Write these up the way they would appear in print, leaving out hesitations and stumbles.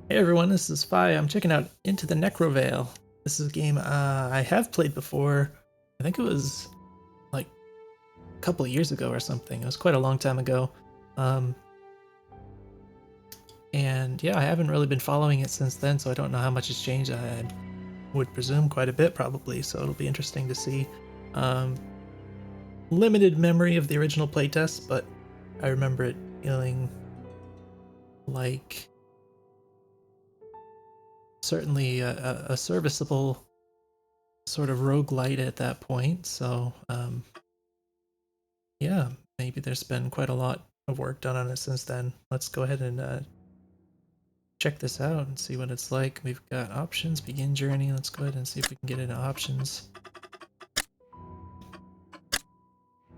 Hey everyone, this is Fi. I'm checking out Into the Necrovale. This is a game I have played before. I think it was like a couple of years ago or something. It was quite a long time ago. Um, and yeah, I haven't really been following it since then, so I don't know how much has changed. I would presume quite a bit probably, so it'll be interesting to see. Um, Limited memory of the original playtest, but I remember it feeling like certainly a serviceable sort of roguelite at that point. So yeah, maybe there's been quite a lot of work done on it since then. Let's go ahead and check this out and see what it's like. We've got options, begin journey. Let's go ahead and see if we can get into options.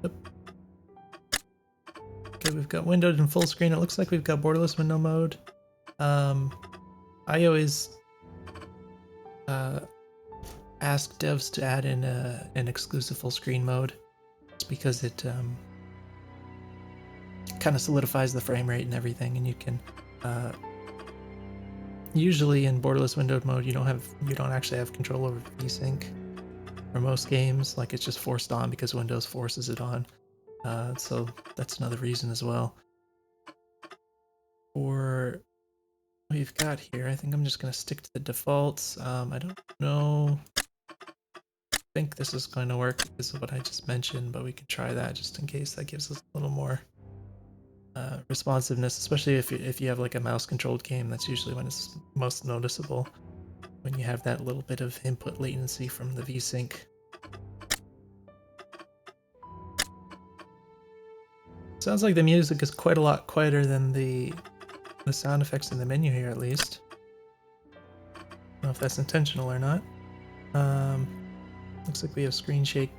Yep. Okay, we've got windowed and full screen. It looks like we've got borderless window mode. I always ask devs to add in an exclusive full screen mode. It's because it kind of solidifies the frame rate and everything, and you can usually in borderless windowed mode you don't actually have control over VSync for most games. Like, it's just forced on because Windows forces it on. So that's another reason as well. For what we've got here, I think I'm just going to stick to the defaults. I don't know. I think this is going to work because of what I just mentioned, but we can try that just in case. That gives us a little more responsiveness, especially if you have like a mouse controlled game. That's usually when it's most noticeable, when you have that little bit of input latency from the VSync. Sounds like the music is quite a lot quieter than the sound effects in the menu here, at least. I don't know if that's intentional or not. Looks like we have screen shake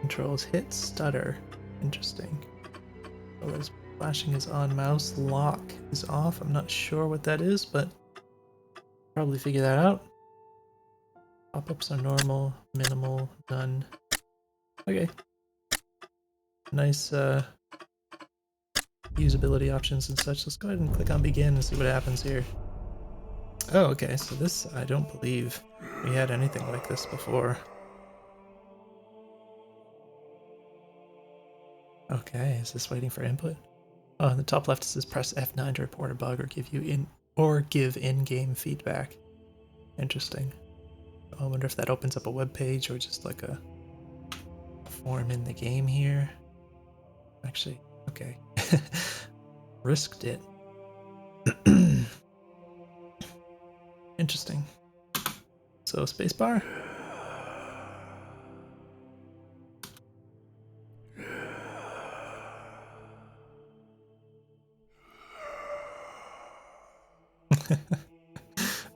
controls. Hit stutter. Interesting. Colors flashing is on, mouse lock is off. I'm not sure what that is, but probably figure that out. Pop-ups are normal, minimal, none. Okay. Nice usability options and such. Let's go ahead and click on begin and see what happens here. Oh, okay, so this, I don't believe we had anything like this before. Okay, is this waiting for input? Oh, in the top left it says press F9 to report a bug or give in-game feedback. Interesting. I wonder if that opens up a web page or just like a form in the game here. Actually, okay. Risked it. Interesting. So spacebar.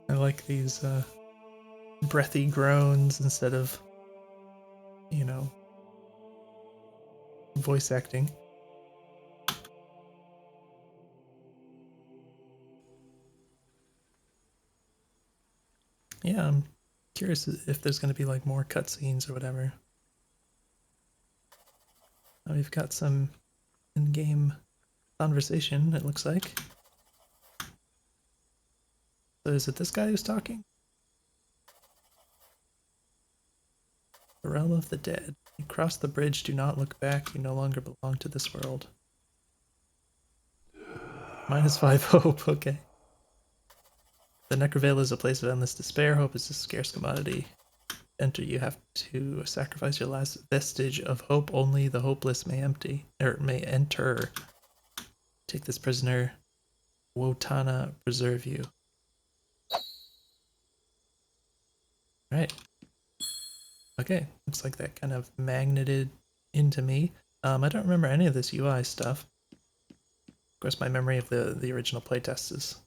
I like these breathy groans instead of, you know, voice acting. Yeah, I'm curious if there's going to be like more cutscenes or whatever. We've got some in-game conversation, it looks like. So is it this guy who's talking? The realm of the dead. You cross the bridge, do not look back. You no longer belong to this world. -5 hope, okay. The Necrovale is a place of endless despair. Hope is a scarce commodity. Enter, you have to sacrifice your last vestige of hope. Only the hopeless may enter. Take this prisoner. Wotana preserve you. Right. Okay, looks like that kind of magneted into me. I don't remember any of this UI stuff. Of course, my memory of the original playtest is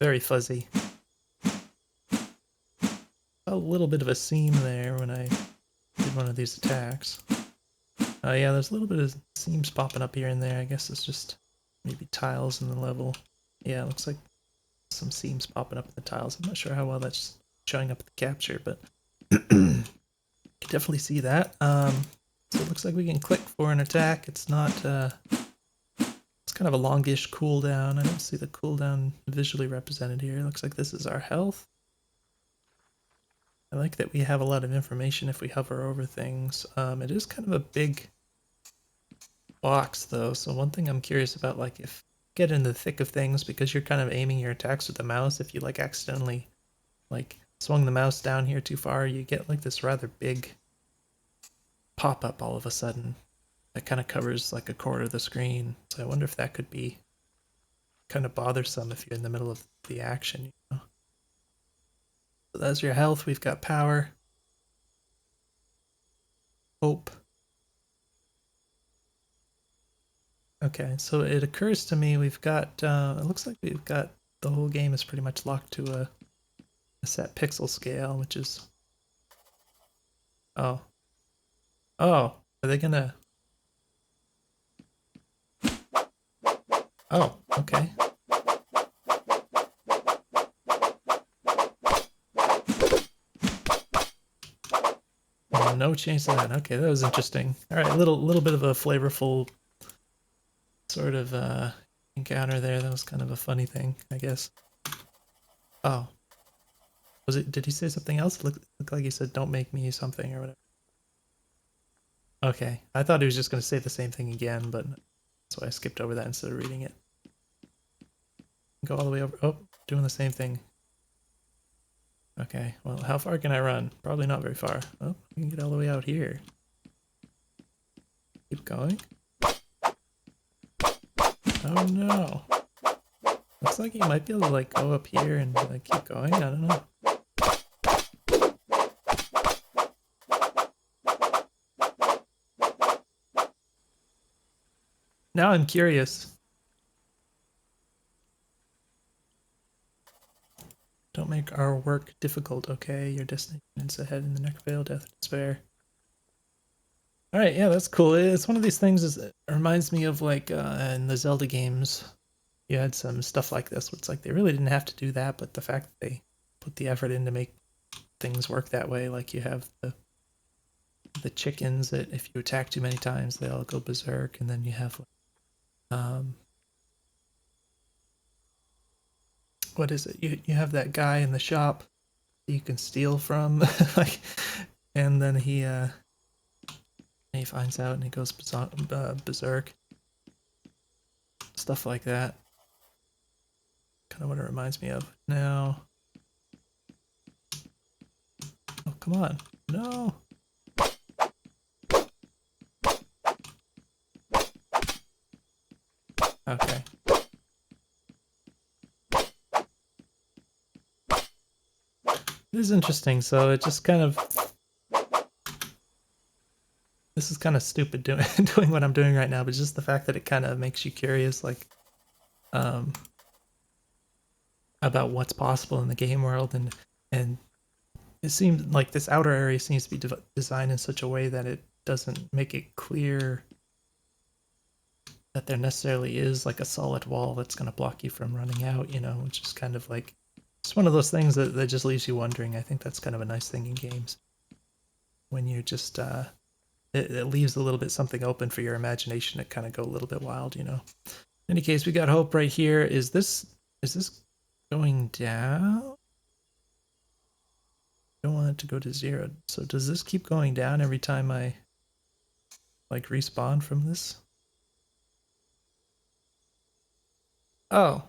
very fuzzy. A little bit of a seam there when I did one of these attacks. Yeah, there's a little bit of seams popping up here and there. I guess it's just maybe tiles in the level. Yeah, it looks like some seams popping up in the tiles. I'm not sure how well that's showing up in the capture, but you can definitely see that. So it looks like we can click for an attack. It's not, it's kind of a longish cooldown. I don't see the cooldown visually represented here. It looks like this is our health. I like that we have a lot of information if we hover over things. It is kind of a big box though, so one thing I'm curious about, like if you get in the thick of things because you're kind of aiming your attacks with the mouse, if you like accidentally like swung the mouse down here too far, you get like this rather big pop-up all of a sudden that kind of covers like a quarter of the screen. So I wonder if that could be kind of bothersome if you're in the middle of the action, you know. So that's your health. We've got power, hope. Okay, so it occurs to me we've got, it looks like we've got, the whole game is pretty much locked to a set pixel scale, which is, oh, are they gonna, oh, okay. No change to that. Okay, that was interesting. All right, a little bit of a flavorful sort of encounter there. That was kind of a funny thing, I guess. Oh, was it? Did he say something else? Looked like he said, "Don't make me something" or whatever. Okay, I thought he was just going to say the same thing again, but that's why I skipped over that instead of reading it. Go all the way over. Oh, doing the same thing. Okay, well, how far can I run? Probably not very far. Oh, I can get all the way out here. Keep going. Oh no. Looks like you might be able to like go up here and like keep going. I don't know. Now I'm curious. Don't make our work difficult, okay? Your destination is ahead in the Necrovale, death and despair. Alright, yeah, that's cool. It's one of these things, it reminds me of like in the Zelda games, you had some stuff like this, where it's like they really didn't have to do that, but the fact that they put the effort in to make things work that way, like you have the chickens that if you attack too many times, they all go berserk, and then you have what is it? You have that guy in the shop that you can steal from, like, and then he finds out and he goes berserk. Stuff like that. Kind of what it reminds me of. Now, oh come on, no. Okay. It is interesting, so it just kind of... This is kind of stupid doing doing what I'm doing right now, but just the fact that it kind of makes you curious, like, about what's possible in the game world, and it seems like this outer area seems to be designed in such a way that it doesn't make it clear that there necessarily is like a solid wall that's going to block you from running out, you know, which is kind of like, it's one of those things that just leaves you wondering. I think that's kind of a nice thing in games. When you just, it leaves a little bit something open for your imagination to kind of go a little bit wild, you know. In any case, we got hope right here. Is this going down? I don't want it to go to 0. So does this keep going down every time I like respawn from this? Oh.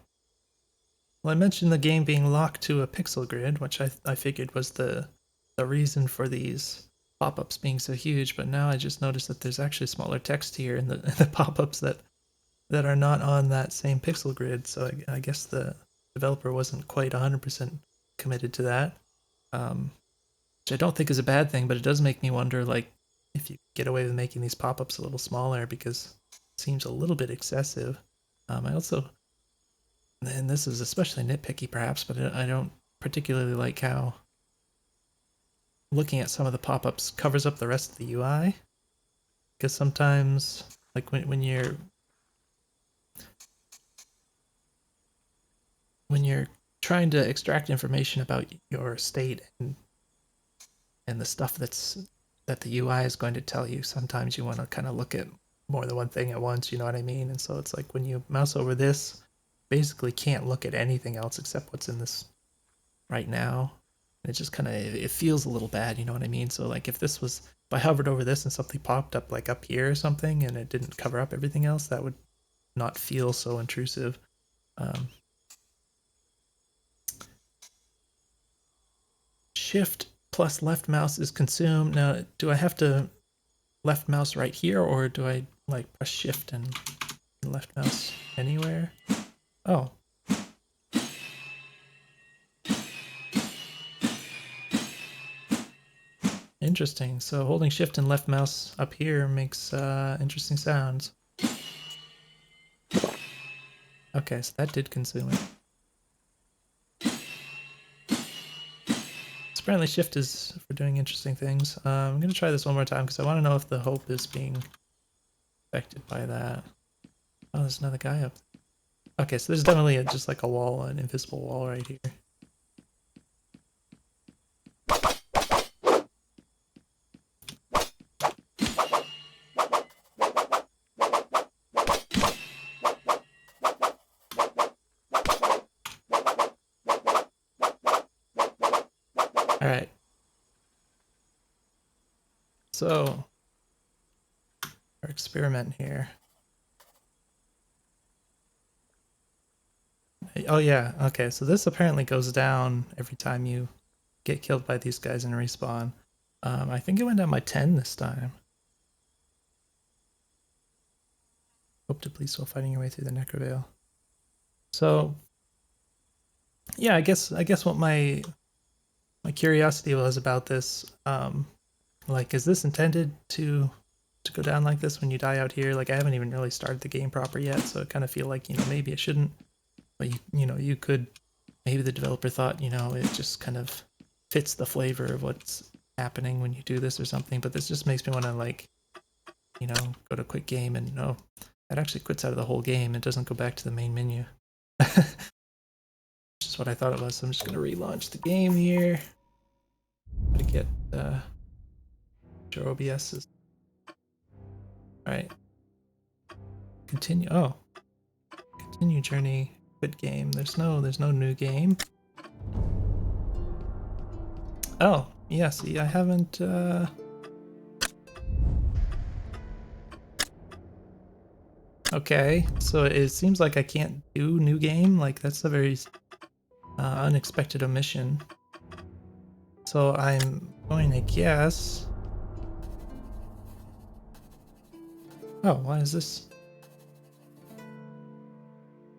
Well, I mentioned the game being locked to a pixel grid, which I figured was the reason for these pop-ups being so huge, but now I just noticed that there's actually smaller text here in the pop-ups that are not on that same pixel grid, so I guess the developer wasn't quite 100% committed to that, which I don't think is a bad thing, but it does make me wonder, like, if you get away with making these pop-ups a little smaller, because it seems a little bit excessive. I also, and this is especially nitpicky perhaps, but I don't particularly like how looking at some of the pop-ups covers up the rest of the UI, because sometimes, like when you're trying to extract information about your state and the stuff that the UI is going to tell you, sometimes you want to kind of look at more than one thing at once, you know what I mean? And so it's like when you mouse over this, basically can't look at anything else except what's in this right now. And it just kind of, it feels a little bad, you know what I mean? So like if this was, if I hovered over this and something popped up like up here or something and it didn't cover up everything else, that would not feel so intrusive. Shift plus left mouse is consumed. Now, do I have to left mouse right here, or do I like press shift and left mouse anywhere? Oh. Interesting. So holding shift and left mouse up here makes interesting sounds. Okay, so that did consume it. So apparently shift is for doing interesting things. I'm going to try this one more time because I want to know if the hope is being affected by that. Oh, there's another guy up there. Okay, so there's definitely just like a wall, an invisible wall right here. Alright. So, our experiment here. Oh yeah, okay, so this apparently goes down every time you get killed by these guys and respawn. I think it went down by 10 this time. Hope to please while fighting your way through the Necrovale. So, yeah, I guess what my curiosity was about this, like, is this intended to go down like this when you die out here? Like, I haven't even really started the game proper yet, so I kind of feel like, you know, maybe it shouldn't. But you know, you could, maybe the developer thought, you know, it just kind of fits the flavor of what's happening when you do this or something. But this just makes me want to, like, you know, go to quick game and no, that actually quits out of the whole game. It doesn't go back to the main menu. Which is what I thought it was. So I'm just gonna relaunch the game here. To get your OBS is alright. Continue. Oh, continue journey. Quit game. There's no new game. Oh, yeah, see, I haven't, okay, so it seems like I can't do new game. Like, that's a very unexpected omission. So I'm going to guess... Oh, why is this?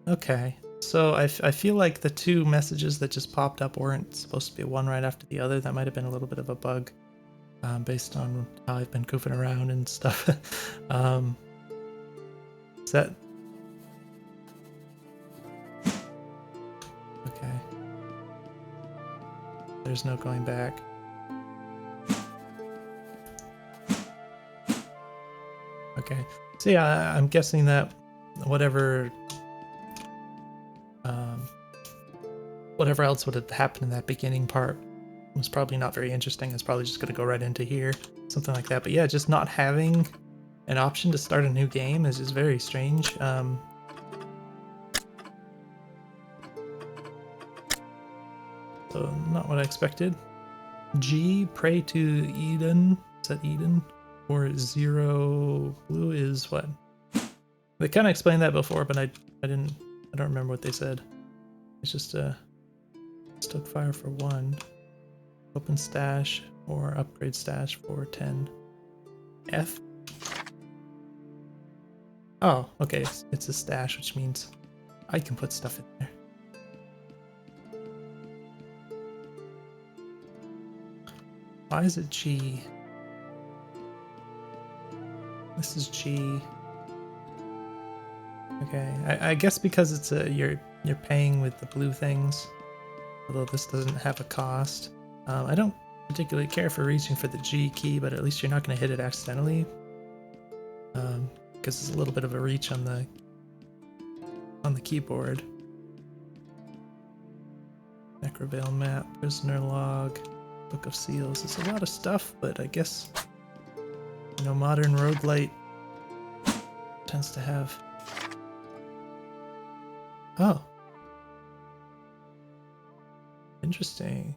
Okay, so I feel like the two messages that just popped up weren't supposed to be one right after the other. That might have been a little bit of a bug, based on how I've been goofing around and stuff. Is that... Okay. There's no going back. Okay, so yeah, I'm guessing that whatever whatever else would have happened in that beginning part was probably not very interesting. It's probably just going to go right into here, something like that. But yeah, just not having an option to start a new game is just very strange. So not what I expected. G, pray to Eden. Is that Eden? Or zero blue is what? They kind of explained that before, but I don't remember what they said. It's just stoke fire for 1, open stash or upgrade stash for 10. F. Oh, okay, it's a stash, which means I can put stuff in there. Why is it G? This is G. Okay, I guess because it's you're paying with the blue things, although this doesn't have a cost. I don't particularly care for reaching for the G key, but at least you're not going to hit it accidentally, because it's a little bit of a reach on the keyboard. Necrovale map, prisoner log, book of seals. It's a lot of stuff, but I guess, you know, modern roguelite tends to have... Oh. Interesting.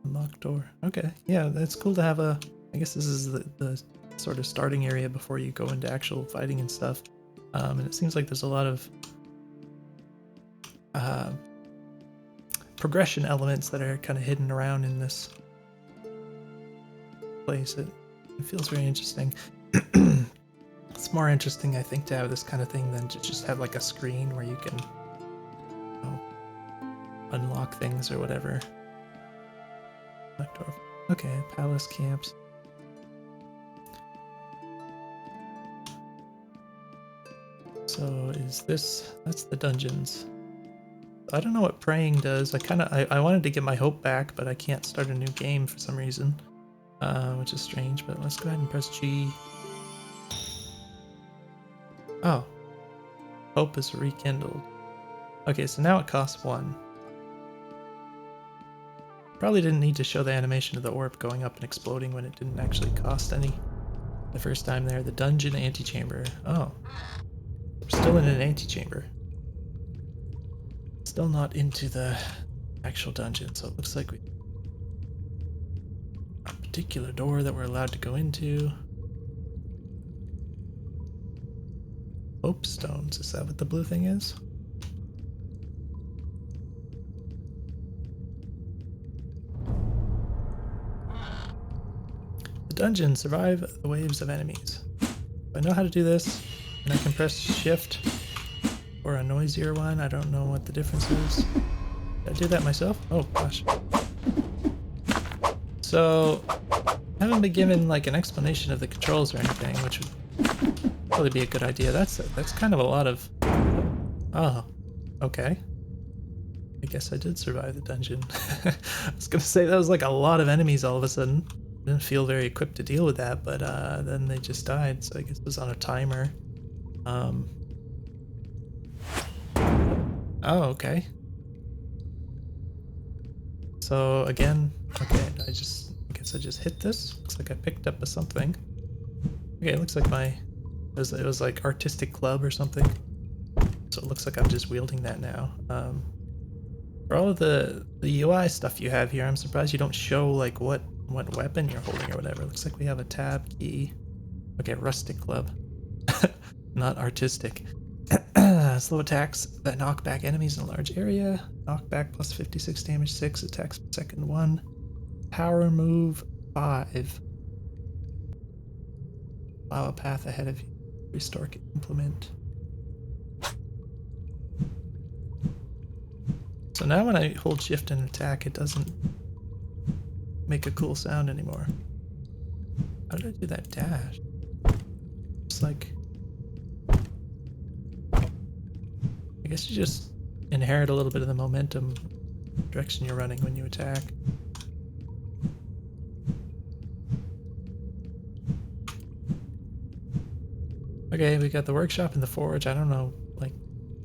Unlocked door. Okay, yeah, that's cool to have a... I guess this is the sort of starting area before you go into actual fighting and stuff. And it seems like there's a lot of progression elements that are kind of hidden around in this place. It feels very interesting. It's more interesting, I think, to have this kind of thing than to just have like a screen where you can, you know, unlock things or whatever. Okay, palace camps. So is this... That's the dungeons. I don't know what praying does. I wanted to get my hope back, but I can't start a new game for some reason, which is strange. But let's go ahead and press G. Oh, hope is rekindled. Okay, so now it costs 1. Probably didn't need to show the animation of the orb going up and exploding when it didn't actually cost any the first time there. The dungeon antechamber. Oh, we're still in an antechamber. Still not into the actual dungeon, so it looks like we... a particular door that we're allowed to go into. Hope stones, is that what the blue thing is? The dungeon, survive the waves of enemies. If I know how to do this, and I can press shift or a noisier one, I don't know what the difference is. Did I do that myself? Oh gosh. So, I haven't been given like an explanation of the controls or anything, which would probably be a good idea. That's kind of a lot of... Oh, okay. I guess I did survive the dungeon. I was gonna say that was like a lot of enemies all of a sudden. Didn't feel very equipped to deal with that, but then they just died, so I guess it was on a timer. Oh, okay. So again, okay, I guess I just hit this. Looks like I picked up a something. Okay, it looks like it was like artistic club or something. So it looks like I'm just wielding that now. For all of the UI stuff you have here, I'm surprised you don't show like what weapon you're holding or whatever. It looks like we have a tab key. Okay, rustic club. Not artistic. Slow attacks that knock back enemies in a large area. Knockback plus 56 damage 6, attacks per second 1. Power move 5. Allow a path ahead of you. Restore implement. So now when I hold shift and attack, it doesn't make a cool sound anymore. How did I do that dash? It's like... I guess you just inherit a little bit of the momentum direction you're running when you attack. Okay, we got the workshop and the forge. I don't know, like,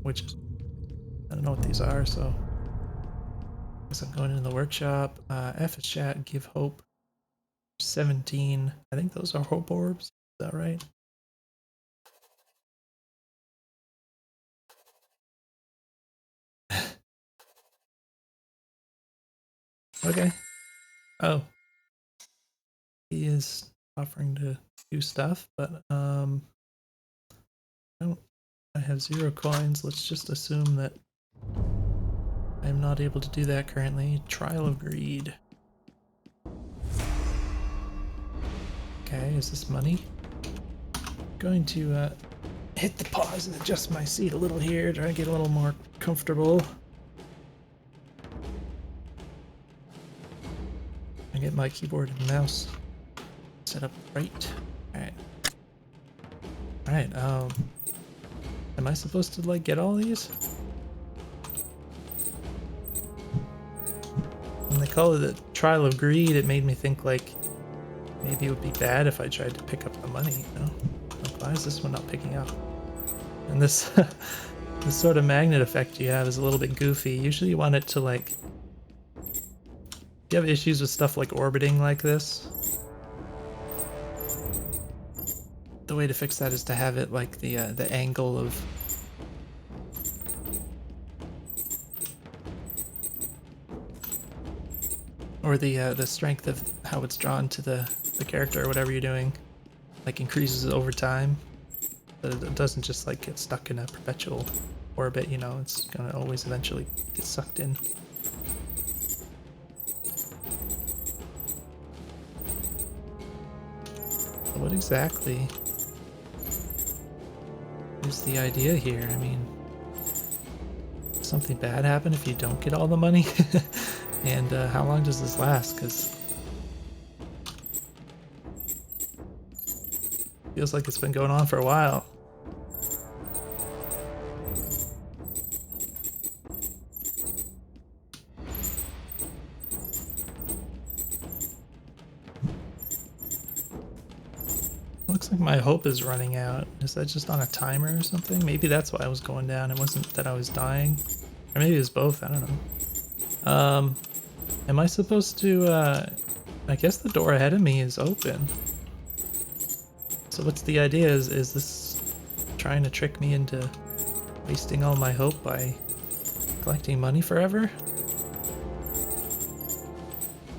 I don't know what these are, so I guess I'm going into the workshop. F is chat, give hope. 17. I think those are hope orbs. Is that right? Okay. Oh. He is offering to do stuff, but I have 0 coins. Let's just assume that I'm not able to do that currently. Trial of Greed. Okay, is this money? Going to hit the pause and adjust my seat a little here, try to get a little more comfortable. I get my keyboard and mouse set up right. Alright. Alright, am I supposed to like get all these? When they call it the Trial of Greed, it made me think like maybe it would be bad if I tried to pick up the money, you know? Like, why is this one not picking up? And this this sort of magnet effect you have is a little bit goofy. Usually you want it to like... If you have issues with stuff like orbiting like this, the way to fix that is to have it like the angle of or the strength of how it's drawn to the character or whatever you're doing, like increases over time. But it doesn't just like get stuck in a perpetual orbit, you know, it's gonna always eventually get sucked in. So what exactly is the idea here? I mean, does something bad happen if you don't get all the money? And how long does this last? Because feels like it's been going on for a while. Looks like my hope is running out. Is that just on a timer or something? Maybe that's why I was going down. It wasn't that I was dying. Or maybe it was both, I don't know. Am I supposed to, I guess the door ahead of me is open. So what's the idea? Is this trying to trick me into wasting all my hope by collecting money forever?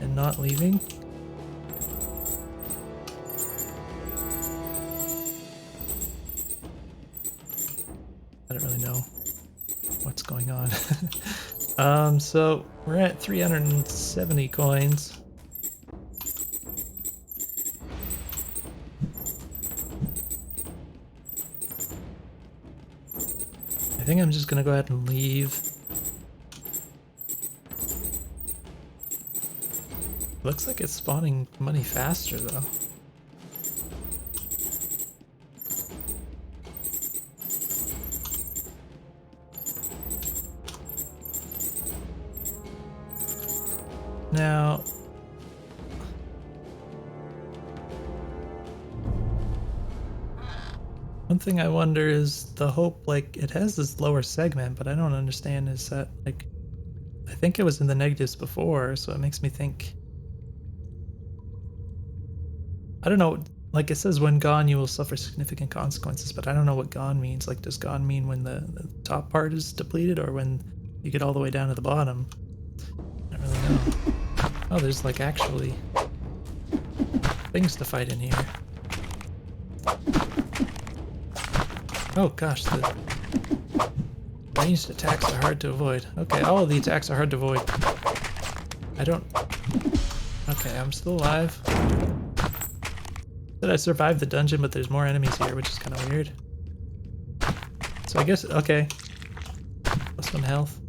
And not leaving? I don't really know what's going on. So we're at 370 coins. I think I'm just gonna go ahead and leave. Looks like it's spawning money faster though. Now, one thing I wonder is the hope, like, it has this lower segment, but I don't understand is that, like, I think it was in the negatives before, so it makes me think, I don't know, like it says when gone you will suffer significant consequences, but I don't know what gone means. Like, does gone mean when the top part is depleted or when you get all the way down to the bottom? I don't really know. Oh, there's like actually things to fight in here. Oh gosh, the ranged attacks are hard to avoid. Okay, all of the attacks are hard to avoid. I don't... Okay, I'm still alive. Said I survived the dungeon, but there's more enemies here, which is kind of weird. So I guess, okay. +1 health.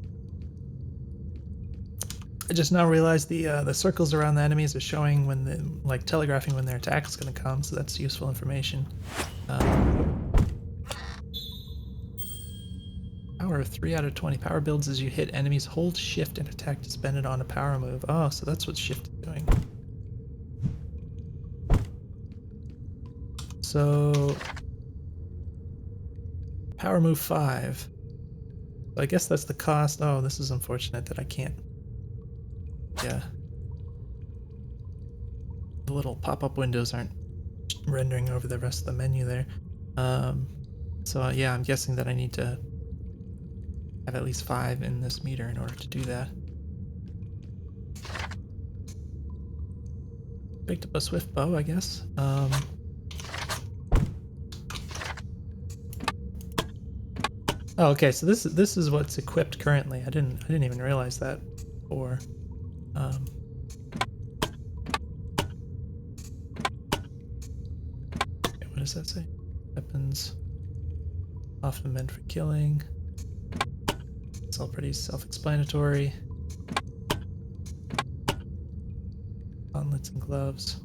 I just now realized the circles around the enemies are showing when the, like, telegraphing when their attack is going to come, so that's useful information. Power of 3 out of 20. Power builds as you hit enemies. Hold shift and attack to spend it on a power move. Oh, so that's what shift is doing. So power move 5. So I guess that's the cost. Oh, this is unfortunate that I can't. Yeah. The little pop-up windows aren't rendering over the rest of the menu there. So yeah, I'm guessing that I need to have at least 5 in this meter in order to do that. Picked up a swift bow, I guess. Oh, okay, so this is what's equipped currently. I didn't even realize that before. Okay, what does that say? Weapons often meant for killing. It's all pretty self-explanatory. Gauntlets and gloves.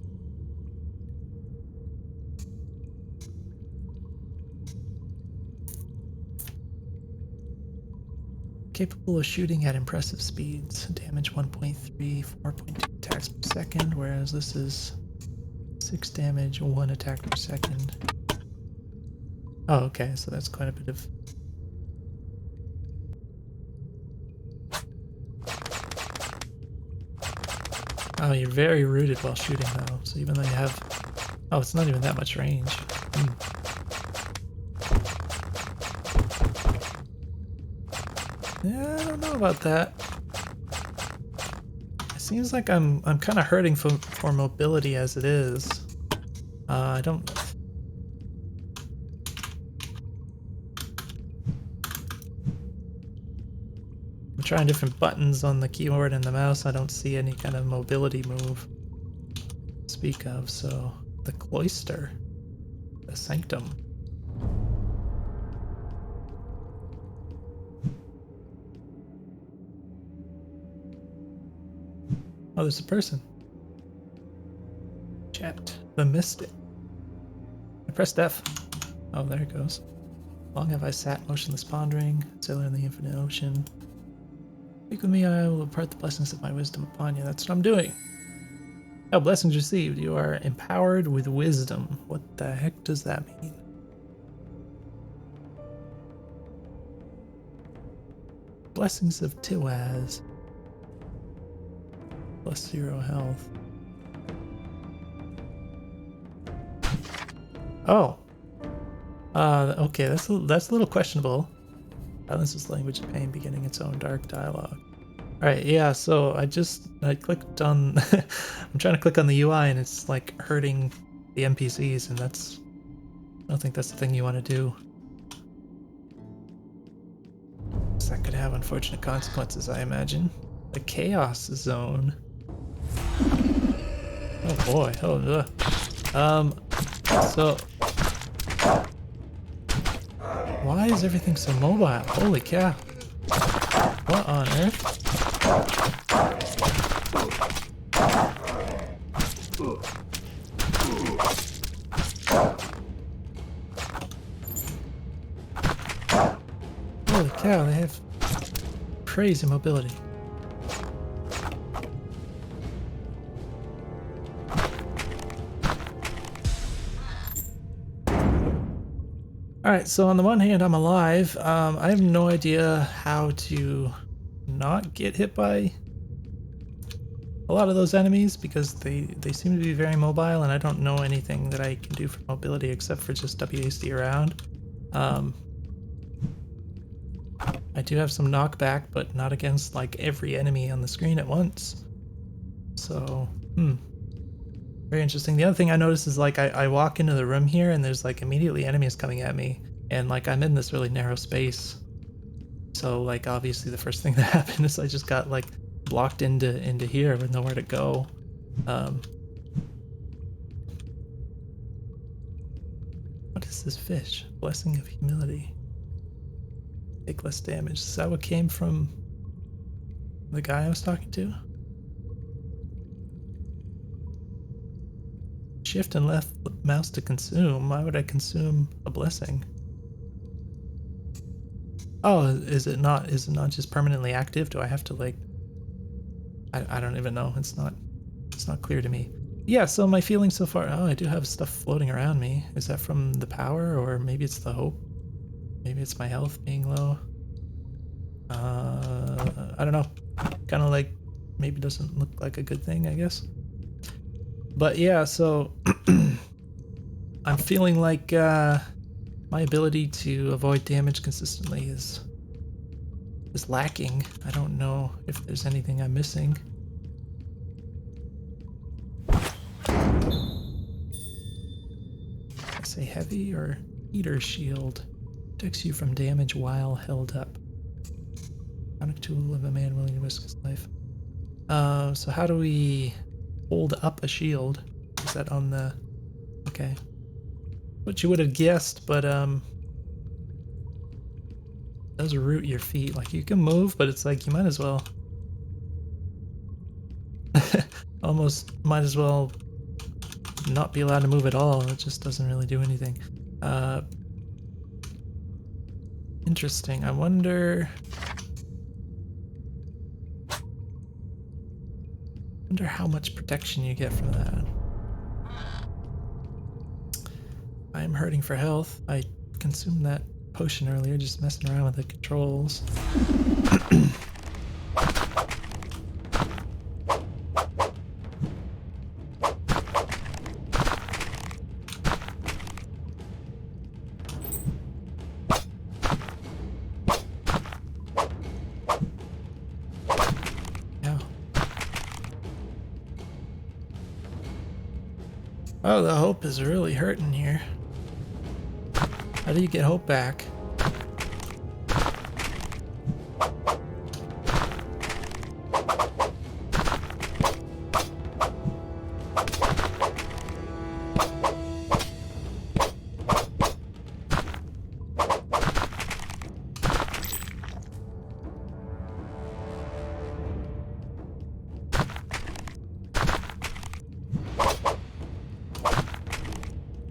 Capable of shooting at impressive speeds. Damage 1.3, 4.2 attacks per second, whereas this is 6 damage, 1 attack per second. Oh, okay, so that's quite a bit of... Oh, you're very rooted while shooting though, so even though you have... Oh, it's not even that much range. Yeah, I don't know about that. It seems like I'm kind of hurting for mobility as it is. I don't. I'm trying different buttons on the keyboard and the mouse. I don't see any kind of mobility move to speak of. So the cloister, the sanctum. Oh, there's a person. Chat. The Mystic. I pressed F. Oh, there it goes. Long have I sat motionless pondering, sailor in the infinite ocean. Speak with me, I will impart the blessings of my wisdom upon you. That's what I'm doing. Oh, blessings received. You are empowered with wisdom. What the heck does that mean? Blessings of Tiwaz. Plus 0 health. Oh. Okay, that's a little questionable. Silence is language of pain, beginning its own dark dialogue. Alright, yeah, so I clicked on... I'm trying to click on the UI and it's like hurting the NPCs, and I don't think that's the thing you want to do. So that could have unfortunate consequences, I imagine. The Chaos Zone. Oh boy, oh so... Why is everything so mobile? Holy cow. What on earth? Holy cow, they have crazy mobility. Alright, so on the one hand, I'm alive. I have no idea how to not get hit by a lot of those enemies because they seem to be very mobile, and I don't know anything that I can do for mobility except for just WASD around. I do have some knockback, but not against like every enemy on the screen at once. So, very interesting. The other thing I noticed is like I walk into the room here and there's like immediately enemies coming at me, and like I'm in this really narrow space. So like obviously the first thing that happened is I just got like blocked into here with nowhere to go. What is this fish? Blessing of humility. Take less damage. Is that what came from the guy I was talking to? Shift and left mouse to consume. Why would I consume a blessing? Oh, is it not just permanently active? Do I have to like I don't even know. It's not clear to me. Yeah, so my feelings so far, I do have stuff floating around me. Is that from the power, or maybe it's the hope? Maybe it's my health being low. I don't know. Kind of like maybe doesn't look like a good thing, I guess. But yeah, so I'm feeling like my ability to avoid damage consistently is lacking. I don't know if there's anything I'm missing. I say heavy or eater shield. Protects you from damage while held up. Chronic tool of a man willing to risk his life. So how do we hold up a shield? Is that on the... Okay. What you would have guessed, but it does root your feet. Like you can move, but it's like you might as well... Almost might as well not be allowed to move at all. It just doesn't really do anything. Interesting. I wonder how much protection you get from that. I'm hurting for health. I consumed that potion earlier, just messing around with the controls. Oh, the hope is really hurting here. How do you get hope back?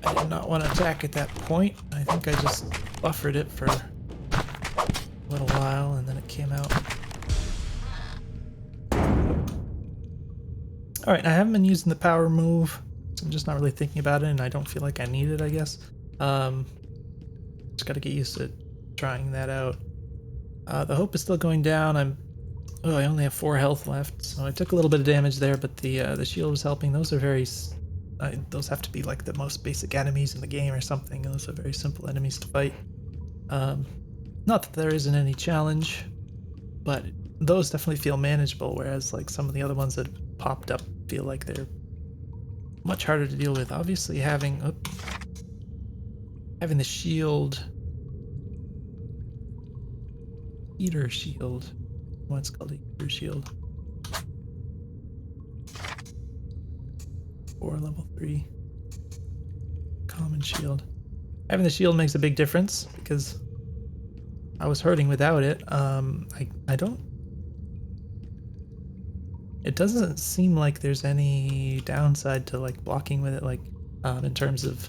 I did not want to attack at that point. I think I just buffered it for a little while and then it came out. Alright, I haven't been using the power move, so I'm just not really thinking about it and I don't feel like I need it, I guess. Just gotta get used to trying that out. The hope is still going down. I only have 4 health left, so I took a little bit of damage there, but the shield was helping. Those are very... those have to be like the most basic enemies in the game or something. Those are very simple enemies to fight. Not that there isn't any challenge, but those definitely feel manageable, whereas like some of the other ones that popped up feel like they're much harder to deal with. Obviously having the shield, heater shield, what's called a heater shield, or level 3 common shield. Having the shield makes a big difference because I was hurting without it. I don't... It doesn't seem like there's any downside to like blocking with it, like in terms of...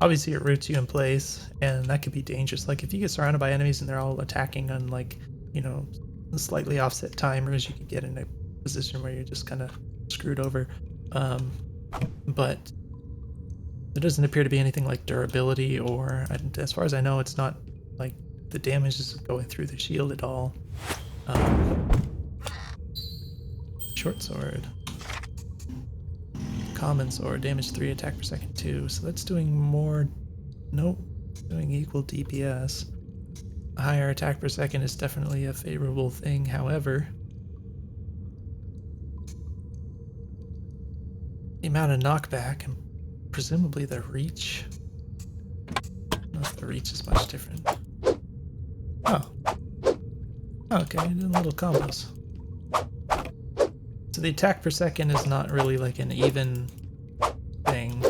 Obviously it roots you in place, and that could be dangerous. Like if you get surrounded by enemies and they're all attacking on like, you know, slightly offset timers, you could get in a position where you're just kind of screwed over. But there doesn't appear to be anything like durability, or as far as I know, it's not like the damage is going through the shield at all. Short sword, common sword, damage 3, attack per second 2. So that's doing more. Nope, doing equal DPS. A higher attack per second is definitely a favorable thing. However, the amount of knockback and presumably the reach. I don't know if the reach is much different. Oh. Okay, doing little combos. So the attack per second is not really like an even thing,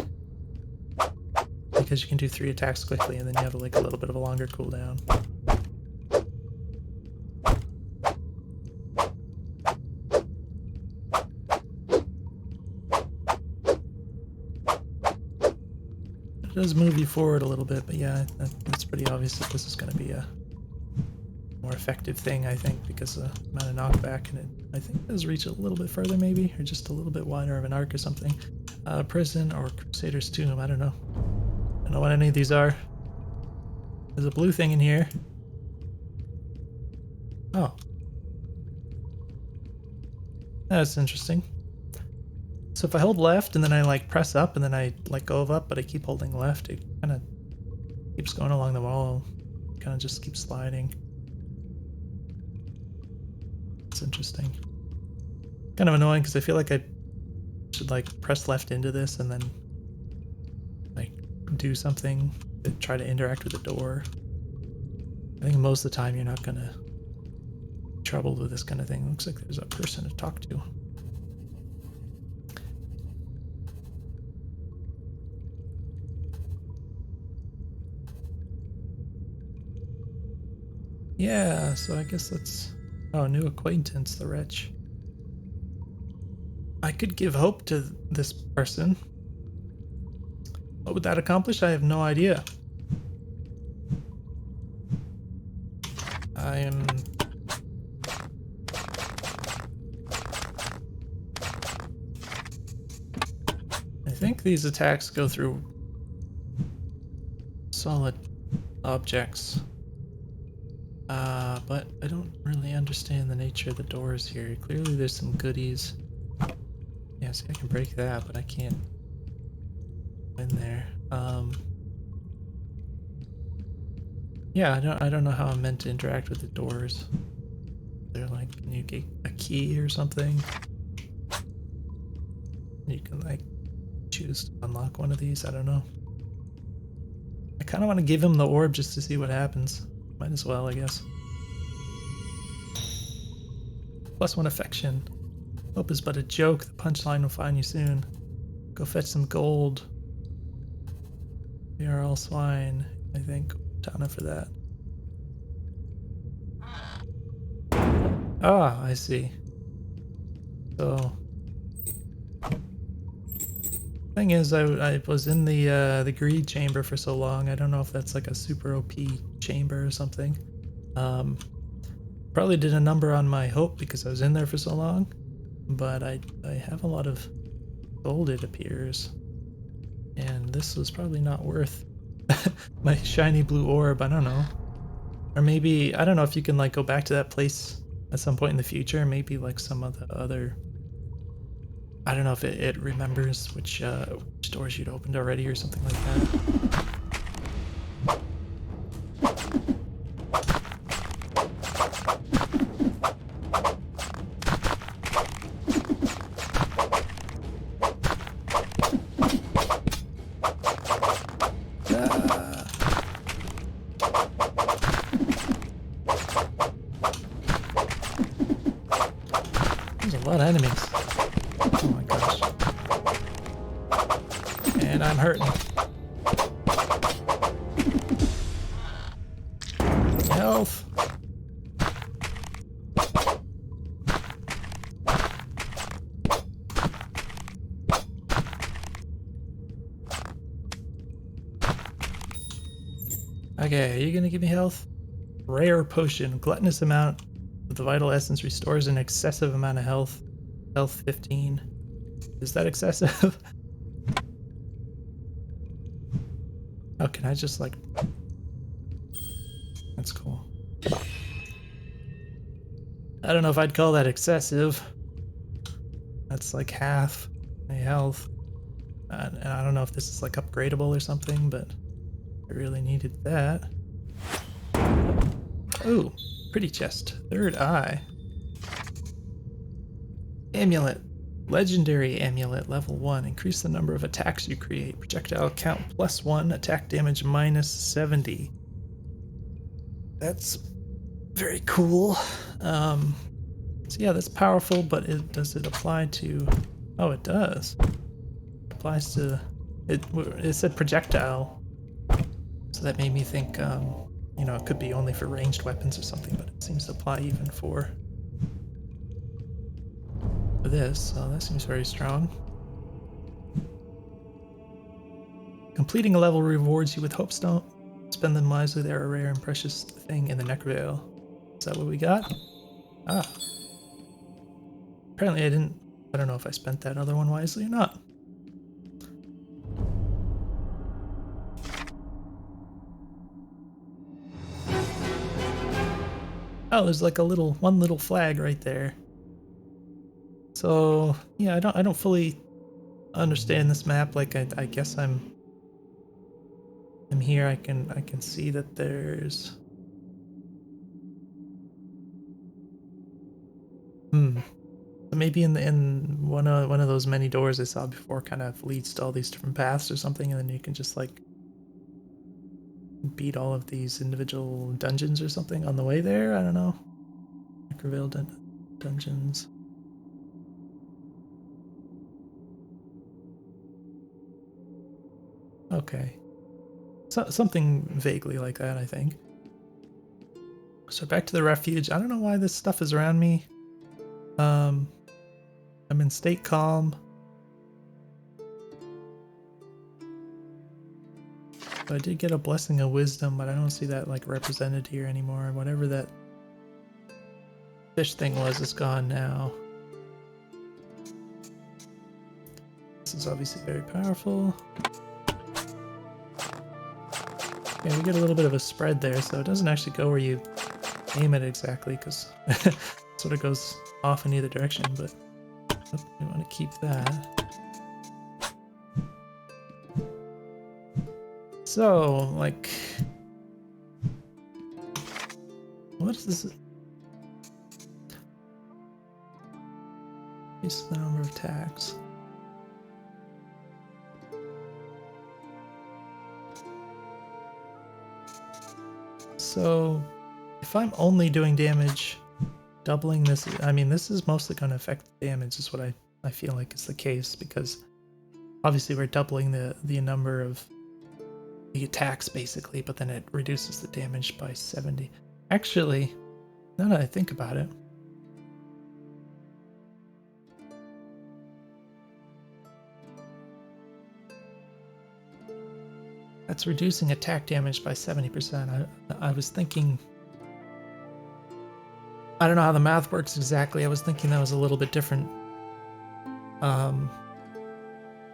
because you can do 3 attacks quickly and then you have like a little bit of a longer cooldown. It does move you forward a little bit, but yeah, that's pretty obvious that this is going to be a more effective thing, I think, because of the amount of knockback, and it, I think, does reach a little bit further maybe, or just a little bit wider of an arc or something. Prison or Crusader's Tomb, I don't know. I don't know what any of these are. There's a blue thing in here. Oh. That's interesting. So if I hold left and then I like press up and then I let go of up, but I keep holding left, it kind of keeps going along the wall. Kind of just keeps sliding. It's interesting. Kind of annoying because I feel like I should like press left into this and then like do something to try to interact with the door. I think most of the time you're not gonna be troubled with this kind of thing. Looks like there's a person to talk to. Yeah, so I guess that's... Oh, new acquaintance, the wretch. I could give hope to this person. What would that accomplish? I have no idea. I am... I think these attacks go through solid objects. But I don't really understand the nature of the doors here. Clearly there's some goodies. Yeah, see, I can break that, but I can't go in there. Yeah, I don't know how I'm meant to interact with the doors. They're like, can you get a key or something? You can like choose to unlock one of these. I don't know. I kind of want to give him the orb just to see what happens. Might as well, I guess. +1 affection. Hope is but a joke. The punchline will find you soon. Go fetch some gold. We are all swine. I think. Tana for that. Ah, I see. So, thing is, I was in the greed chamber for so long. I don't know if that's like a super OP chamber or something. Probably did a number on my hope because I was in there for so long. But I have a lot of gold, it appears, and this was probably not worth my shiny blue orb. I don't know. Or maybe, I don't know if you can like go back to that place at some point in the future. Maybe like some of the other, I don't know if it remembers which doors you'd opened already or something like that. There's a lot of enemies. Oh my gosh. And I'm hurting. Health. Okay, are you gonna give me health? Rare potion. Gluttonous amount of the vital essence restores an excessive amount of health. Health 15. Is that excessive? Oh, can I just like... That's cool. I don't know if I'd call that excessive. That's like half my health. And I don't know if this is like upgradable or something, but I really needed that. Ooh, pretty chest. Third eye. Amulet. Legendary amulet, level 1. Increase the number of attacks you create. Projectile count +1, attack damage -70. That's very cool. So yeah, that's powerful, but does it apply to... Oh, it does. It applies to... It said projectile. So that made me think, you know, it could be only for ranged weapons or something, but it seems to apply even for this, so that seems very strong. Completing a level rewards you with Hopestone. Spend them wisely, they're a rare and precious thing in the Necrovale. Is that what we got? Ah. Apparently I don't know if I spent that other one wisely or not. Oh, there's like one little flag right there. So yeah, I don't fully understand this map. Like I guess I'm here. I can see that there's maybe in one of those many doors I saw before kind of leads to all these different paths or something, and then you can just like beat all of these individual dungeons or something on the way there. I don't know. Necrovale dungeons. Okay. So, something vaguely like that, I think. So back to the refuge. I don't know why this stuff is around me. I'm in state calm. So I did get a blessing of wisdom, but I don't see that like represented here anymore. Whatever that fish thing was is gone now. This is obviously very powerful. Yeah, we get a little bit of a spread there, so it doesn't actually go where you aim it exactly, because it sort of goes off in either direction, but we want to keep that. So, like, what is this? Increase the number of attacks. So if I'm only doing damage, doubling this, I mean, this is mostly going to affect the damage is what I feel like is the case, because obviously we're doubling the number of the attacks basically, but then it reduces the damage by 70. Actually, now that I think about it, that's reducing attack damage by 70%. I was thinking, I don't know how the math works exactly. I was thinking that was a little bit different.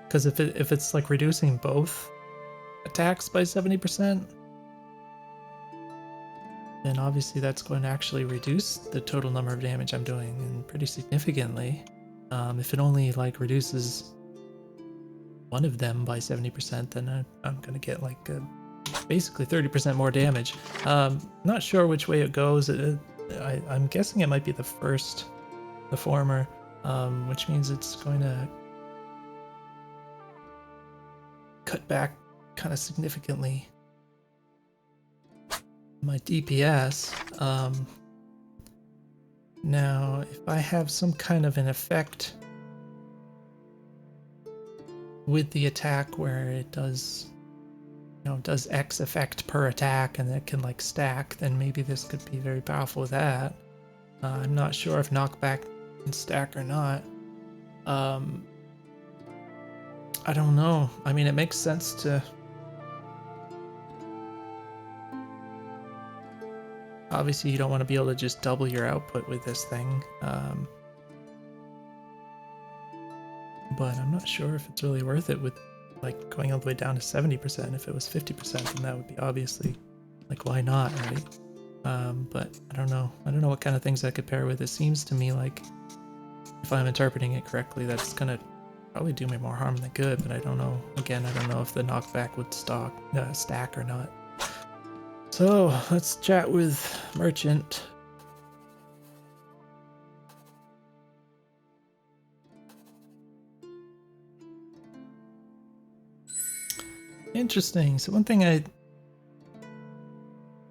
Because if it's like reducing both attacks by 70%, then obviously that's going to actually reduce the total number of damage I'm doing, and pretty significantly. If it only like reduces one of them by 70%, then I'm gonna get like basically 30% more damage. Not sure which way it goes. I'm guessing it might be the former, which means it's going to cut back kind of significantly my DPS. Now, if I have some kind of an effect with the attack where it does, does X effect per attack and it can like stack, then maybe this could be very powerful with that. I'm not sure if knockback can stack or not. I don't know. I mean, it makes sense to... Obviously, you don't want to be able to just double your output with this thing. But I'm not sure if it's really worth it with like going all the way down to 70%. If it was 50%, then that would be obviously like, why not, right? But I don't know. I don't know what kind of things I could pair with. It seems to me like, if I'm interpreting it correctly, that's gonna probably do me more harm than good, but I don't know. Again, I don't know if the knockback would stack or not. So let's chat with Merchant. Interesting. So one thing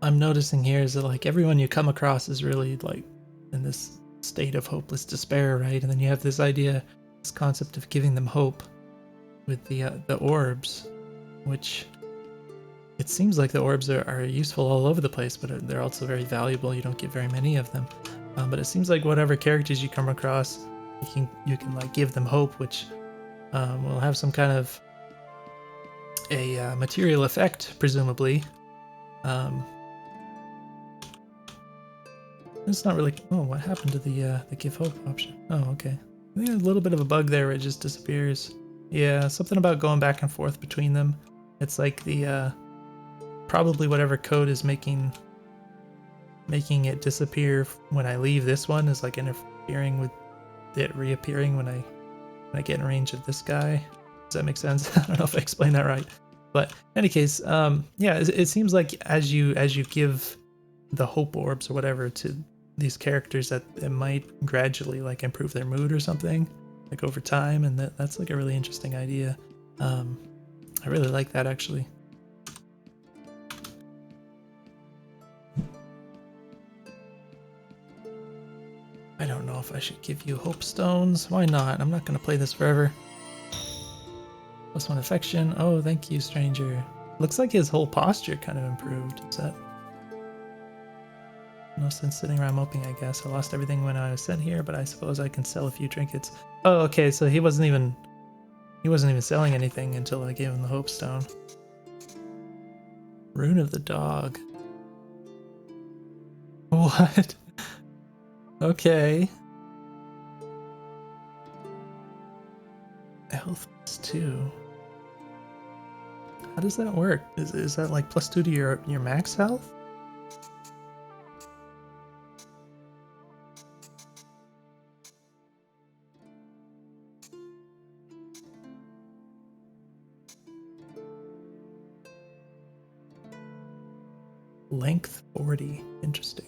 I'm noticing here is that like everyone you come across is really like in this state of hopeless despair, right? And then you have this idea, this concept of giving them hope with the orbs, which it seems like the orbs are useful all over the place, but they're also very valuable. You don't get very many of them. But it seems like whatever characters you come across, you can like give them hope, which will have some kind of a material effect, presumably. It's not really... Oh, what happened to the give hope option? Oh, okay. I think there's a little bit of a bug there where it just disappears. Yeah, something about going back and forth between them. It's like the probably whatever code is making it disappear when I leave this one is like interfering with it reappearing when I get in range of this guy. Does that make sense? I don't know if I explained that right. But in any case, yeah, it seems like as you give the hope orbs or whatever to these characters, that it might gradually like improve their mood or something, like over time, and that's like a really interesting idea. I really like that, actually. I don't know if I should give you hope stones. Why not? I'm not going to play this forever. +1 affection. Oh, thank you, stranger. Looks like his whole posture kind of improved. Is that... No sense sitting around moping, I guess. I lost everything when I was sent here, but I suppose I can sell a few trinkets. Oh, okay, so he wasn't even selling anything until I gave him the hope stone. Rune of the dog. What? Okay. Health +2. How does that work? Is that like +2 to your max health? Length 40. Interesting.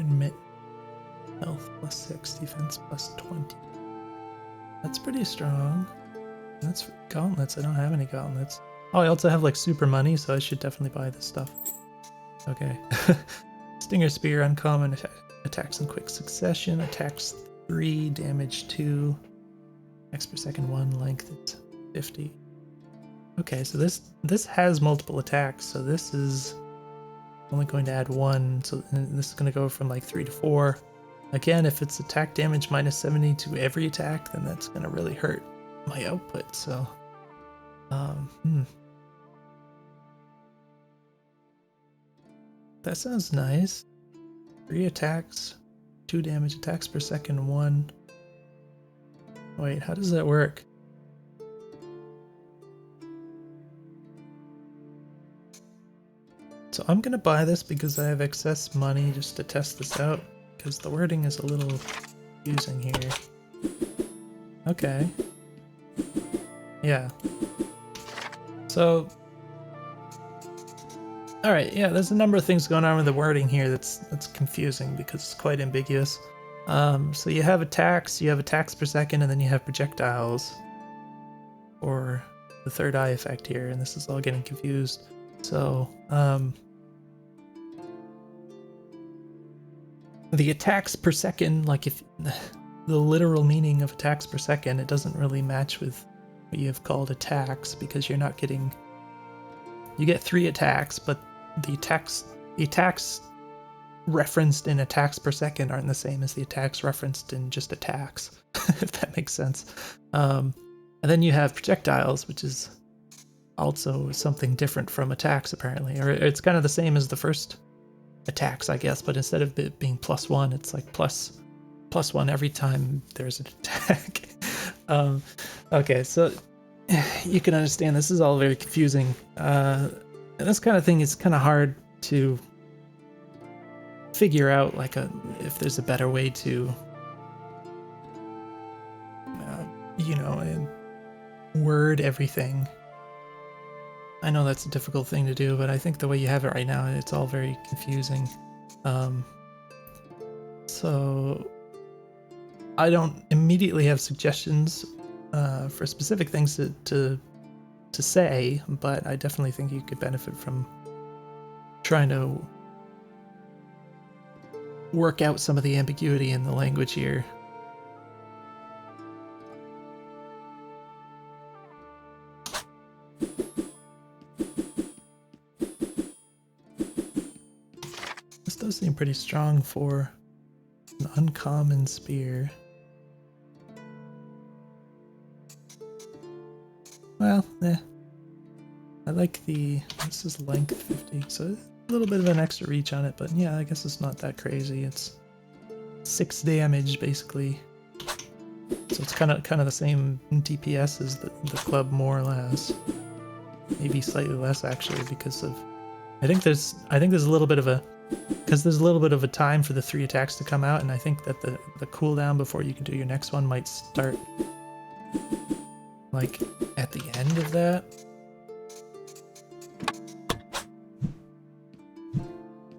Iron Mitt. Health +6, defense +20. That's pretty strong. That's gauntlets. I don't have any gauntlets. Oh, I also have like super money, so I should definitely buy this stuff. Okay. Stinger Spear, uncommon, attacks in quick succession, attacks 3, damage 2, attacks per second 1, length it's 50. Okay, so this has multiple attacks, so this is only going to add 1, so this is going to go from like 3 to 4. Again, if it's attack damage -70 to every attack, then that's going to really hurt my output, so... That sounds nice. 3 attacks, 2 damage, attacks per second 1. Wait, how does that work? So I'm gonna buy this because I have excess money just to test this out, because the wording is a little confusing here. Okay. Yeah. So... Alright, yeah, there's a number of things going on with the wording here that's confusing because it's quite ambiguous. So you have attacks per second, and then you have projectiles for the third eye effect here, and this is all getting confused. So, the attacks per second, like if the literal meaning of attacks per second, it doesn't really match with what you have called attacks, because you're not getting... You get 3 attacks, but the attacks referenced in attacks per second aren't the same as the attacks referenced in just attacks, if that makes sense. And then you have projectiles, which is also something different from attacks, apparently. Or it's kind of the same as the first attacks, I guess, but instead of it being +1, it's like plus 1 every time there's an attack. Okay, so you can understand this is all very confusing. And this kind of thing is kind of hard to figure out, like if there's a better way to, word everything. I know that's a difficult thing to do, but I think the way you have it right now, it's all very confusing. So I don't immediately have suggestions for specific things to say, but I definitely think you could benefit from trying to work out some of the ambiguity in the language here. This does seem pretty strong for an uncommon spear. Well, I like this is length 50, so a little bit of an extra reach on it, but yeah, I guess it's not that crazy. It's 6 damage, basically. So it's kind of the same DPS as the club, more or less. Maybe slightly less, actually, because of... I think there's a little bit of a... Because there's a little bit of a time for the 3 attacks to come out, and I think that the cooldown before you can do your next one might start like at the end of that.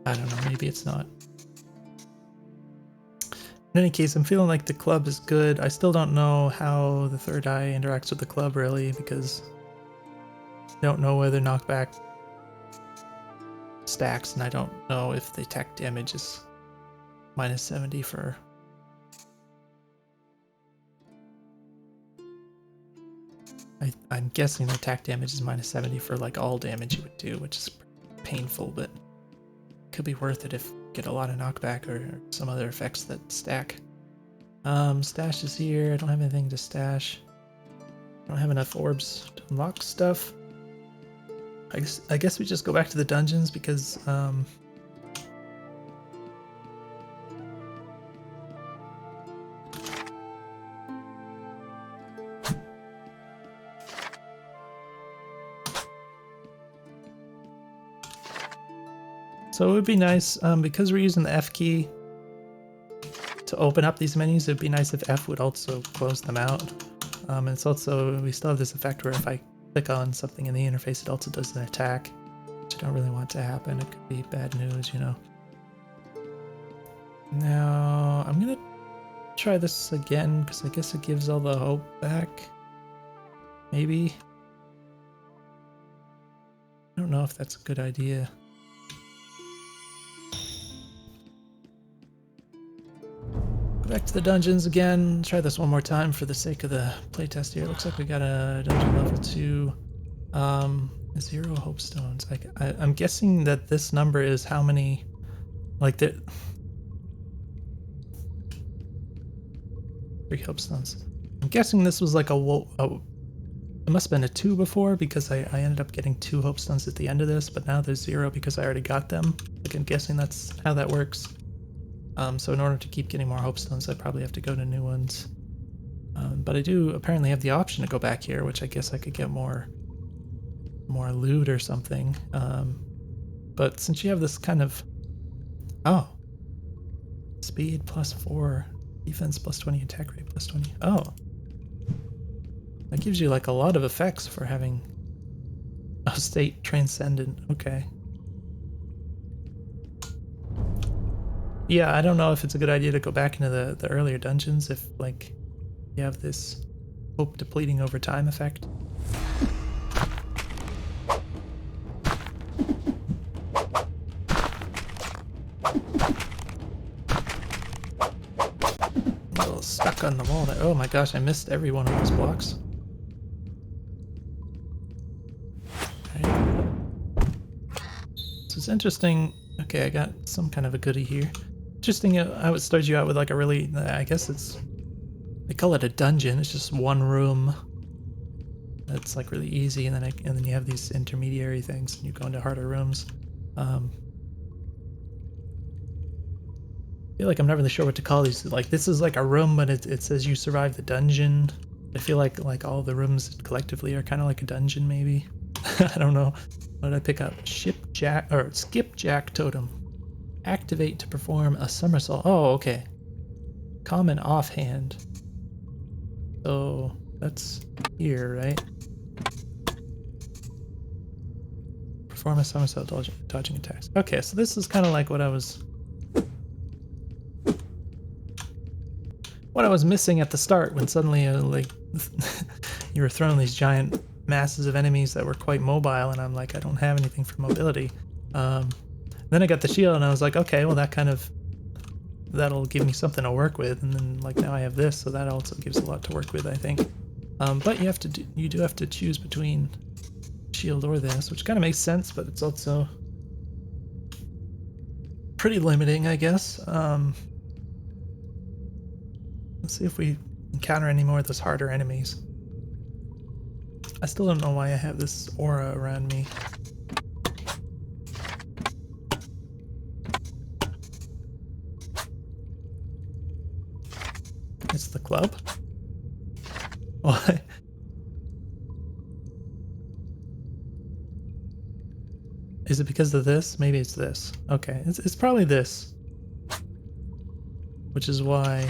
I don't know, maybe it's not. In any case, I'm feeling like the club is good. I still don't know how the third eye interacts with the club, really, because I don't know whether knockback stacks, and I don't know if the attack damage is -70 for... I'm guessing the attack damage is -70 for like all damage you would do, which is painful, but could be worth it if you get a lot of knockback or some other effects that stack. Stash is here. I don't have anything to stash. I don't have enough orbs to unlock stuff. I guess we just go back to the dungeons because so it would be nice, because we're using the F key to open up these menus, it'd be nice if F would also close them out. And it's also, we still have this effect where if I click on something in the interface, it also does an attack, which I don't really want to happen. It could be bad news, you know. Now, I'm gonna try this again, because I guess it gives all the hope back. Maybe. I don't know if that's a good idea. Go back to the dungeons again. Try this one more time for the sake of the playtest here. Looks like we got a dungeon level 2. 0 hope stones. I'm guessing that this number is how many, like the 3 hope stones. I'm guessing this was like it must have been a 2 before, because I ended up getting 2 hope stones at the end of this, but now there's 0 because I already got them. Like, I'm guessing that's how that works. So in order to keep getting more hope stones, I probably have to go to new ones. But I do apparently have the option to go back here, which I guess I could get more loot or something. But since you have this kind of... Oh. Speed +4, defense +20, attack rate +20. Oh. That gives you like a lot of effects for having a state transcendent. Okay. Yeah, I don't know if it's a good idea to go back into the earlier dungeons if, like, you have this hope depleting over time effect. A little stuck on the wall there. Oh my gosh, I missed every one of those blocks. Alright. So it's interesting. Okay, I got some kind of a goodie here. Interesting, I would start you out with like a really, I guess they call it a dungeon. It's just one room that's like really easy, and then you have these intermediary things, and you go into harder rooms. I feel like I'm not really sure what to call these. Like, this is like a room, but it says you survived the dungeon. I feel like all the rooms collectively are kind of like a dungeon, maybe. I don't know. What did I pick up? Skipjack totem. Activate to perform a somersault. Oh, okay. Common offhand. So that's here, right? Perform a somersault dodging attacks. Okay, so this is kind of like what I was missing at the start, when suddenly like you were throwing these giant masses of enemies that were quite mobile, and I'm like, I don't have anything for mobility. Then I got the shield, and I was like, okay, well that'll give me something to work with, and then like now I have this, so that also gives a lot to work with, I think. But you do have to choose between shield or this, which kind of makes sense, but it's also pretty limiting, I guess. Let's see if we encounter any more of those harder enemies. I still don't know why I have this aura around me. It's the club? Why? Is it because of this? Maybe it's this. Okay, it's probably this. Which is why...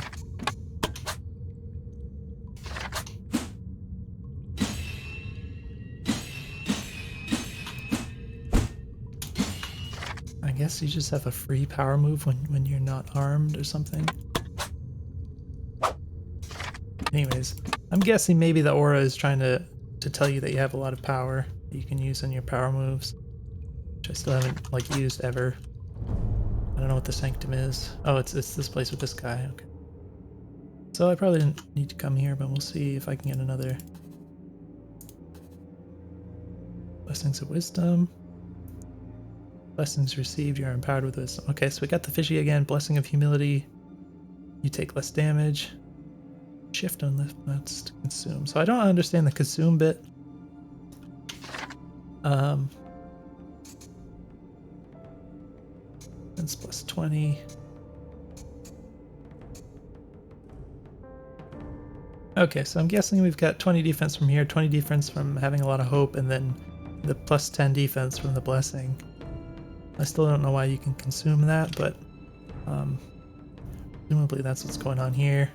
I guess you just have a free power move when you're not armed or something. Anyways, I'm guessing maybe the aura is trying to tell you that you have a lot of power that you can use in your power moves, which I still haven't like used ever. I don't know what the sanctum is. Oh, it's this place with this guy. Okay. So I probably didn't need to come here, but we'll see if I can get another blessings of wisdom. Blessings received, you are empowered with wisdom. Okay, so we got the fishy again. Blessing of humility. You take less damage. Shift on lift mounts to consume. So I don't understand the consume bit. That's +20. Okay, so I'm guessing we've got 20 defense from here, 20 defense from having a lot of hope, and then the +10 defense from the blessing. I still don't know why you can consume that, but presumably that's what's going on here.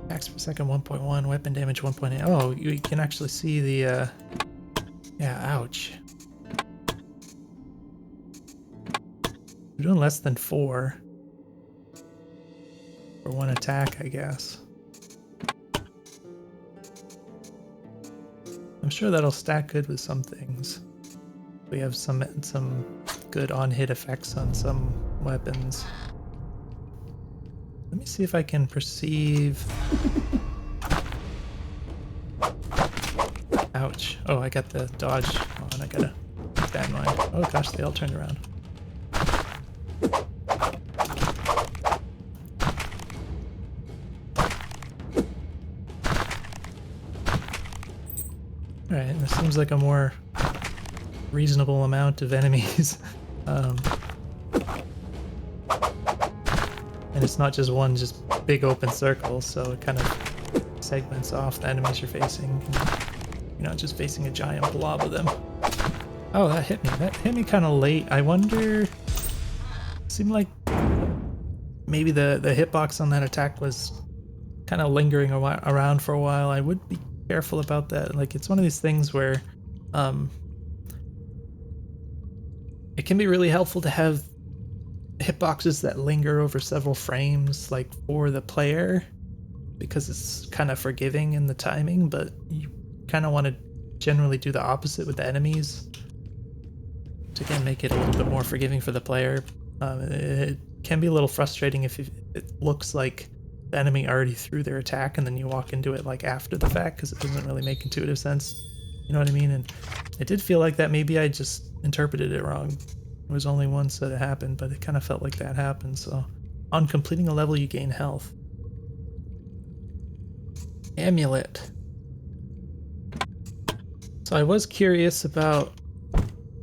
Attacks per second 1.1, weapon damage 1.8. Oh, you can actually see the yeah, ouch. We're doing less than 4 for one attack, I guess. I'm sure that'll stack good with some things. We have some good on-hit effects on some weapons. Let me see if I can perceive. Ouch. Oh, I got the dodge on. I gotta keep that in mind. Oh gosh, they all turned around. Alright, this seems like a more reasonable amount of enemies. And it's not just one just big open circle, so it kind of segments off the enemies you're facing. You're not just facing a giant blob of them. Oh, that hit me. That hit me kind of late. I wonder... Seemed like maybe the hitbox on that attack was kind of lingering around for a while. I would be careful about that. Like, it's one of these things where it can be really helpful to have hitboxes that linger over several frames, like for the player, because it's kind of forgiving in the timing, but you kind of want to generally do the opposite with the enemies to again make it a little bit more forgiving for the player. It can be a little frustrating if it looks like the enemy already threw their attack and then you walk into it like after the fact, because it doesn't really make intuitive sense. You know what I mean? And it did feel like that. Maybe I just interpreted it wrong. It was only once that it happened, but it kind of felt like that happened. So on completing a level, you gain health. Amulet. So I was curious about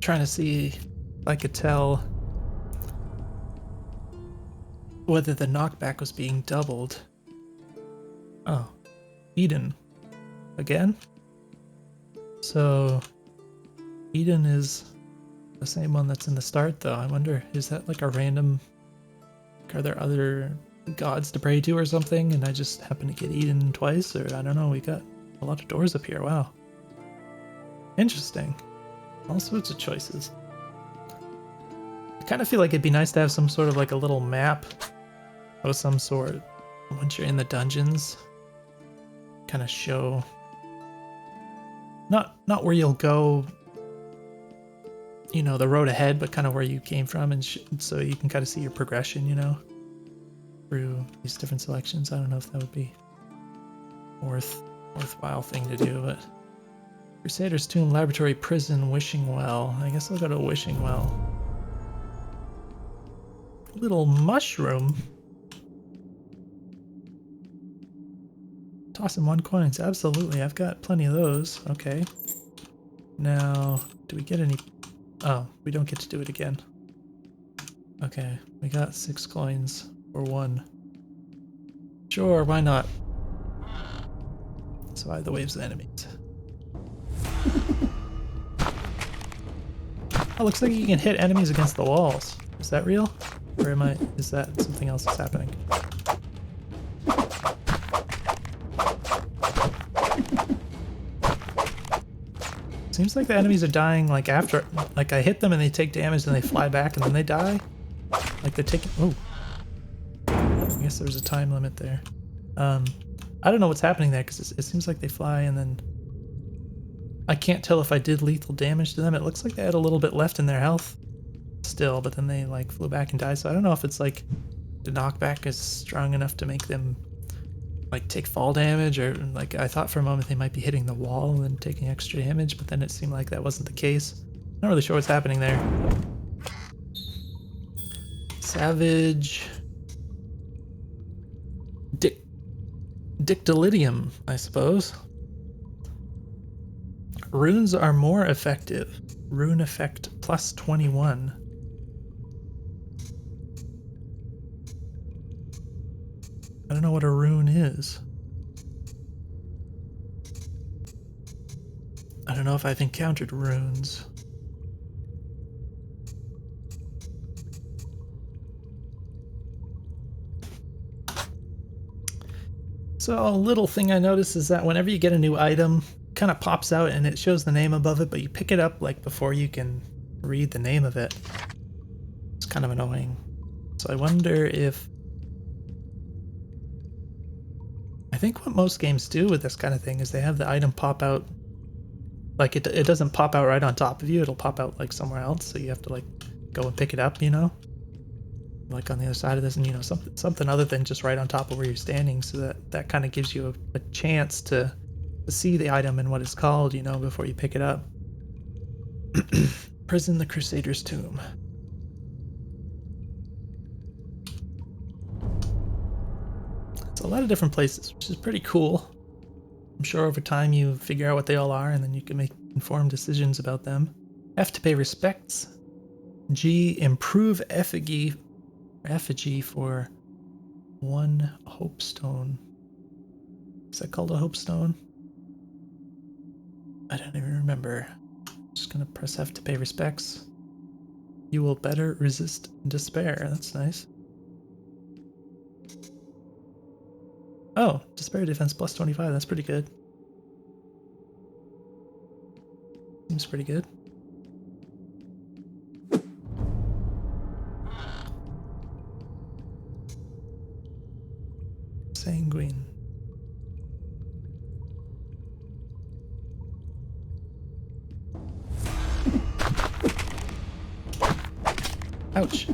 trying to see if I could tell whether the knockback was being doubled. Oh, Eden. Again? So Eden is the same one that's in the start, though. I wonder, is that like a random... Are there other gods to pray to or something, and I just happen to get Eden twice? Or I don't know, we got a lot of doors up here. Wow. Interesting. All sorts of choices. I kind of feel like it'd be nice to have some sort of like a little map of some sort once you're in the dungeons. Kind of show... Not where you'll go, you know, the road ahead, but kind of where you came from, and so you can kind of see your progression, you know, through these different selections. I don't know if that would be worthwhile thing to do, but Crusader's Tomb, Laboratory, Prison, Wishing Well. I guess I'll go to Wishing Well. Little mushroom. Tossing 1 coins, absolutely. I've got plenty of those. Okay. Now, do we get any... Oh, we don't get to do it again. Okay, we got 6 coins for 1. Sure, why not? Survive the waves of enemies. Oh, looks like you can hit enemies against the walls. Is that real? Or is that something else that's happening? Seems like the enemies are dying like after, like I hit them and they take damage and they fly back and then they die. Like they're taking, oh. I guess there's a time limit there. I don't know what's happening there because it seems like they fly and then I can't tell if I did lethal damage to them. It looks like they had a little bit left in their health still, but then they like flew back and died. So I don't know if it's like the knockback is strong enough to make them like take fall damage, or like I thought for a moment they might be hitting the wall and taking extra damage, but then it seemed like that wasn't the case. Not really sure what's happening there. Savage Dictylidium, I suppose. Runes are more effective. Rune effect plus 21. I don't know what a rune is. I don't know if I've encountered runes. So a little thing I noticed is that whenever you get a new item, it kind of pops out and it shows the name above it, but you pick it up like before you can read the name of it. It's kind of annoying. So I wonder if... I think what most games do with this kind of thing is they have the item pop out, like it doesn't pop out right on top of you, it'll pop out like somewhere else, so you have to like go and pick it up, you know? Like on the other side of this, and you know, something other than just right on top of where you're standing, so that kind of gives you a chance to see the item and what it's called, you know, before you pick it up. Prison, the Crusader's Tomb. It's a lot of different places, which is pretty cool. I'm sure over time you figure out what they all are, and then you can make informed decisions about them. F, to pay respects. G, improve effigy for 1 hope stone. Is that called a hope stone? I don't even remember. Just gonna press F to pay respects. You will better resist despair. That's nice. Oh, despair defense plus 25. That's pretty good. Seems pretty good. Sanguine. Ouch.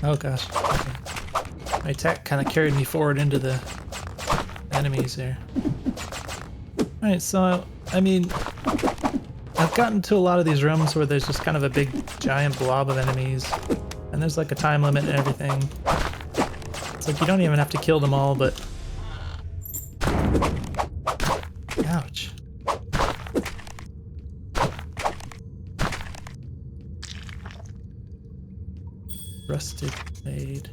Oh gosh. Okay. My attack kind of carried me forward into the enemies there. Alright, so, I mean, I've gotten to a lot of these rooms where there's just kind of a big giant blob of enemies, and there's like a time limit and everything. It's like you don't even have to kill them all, but... Ouch. Rusted blade.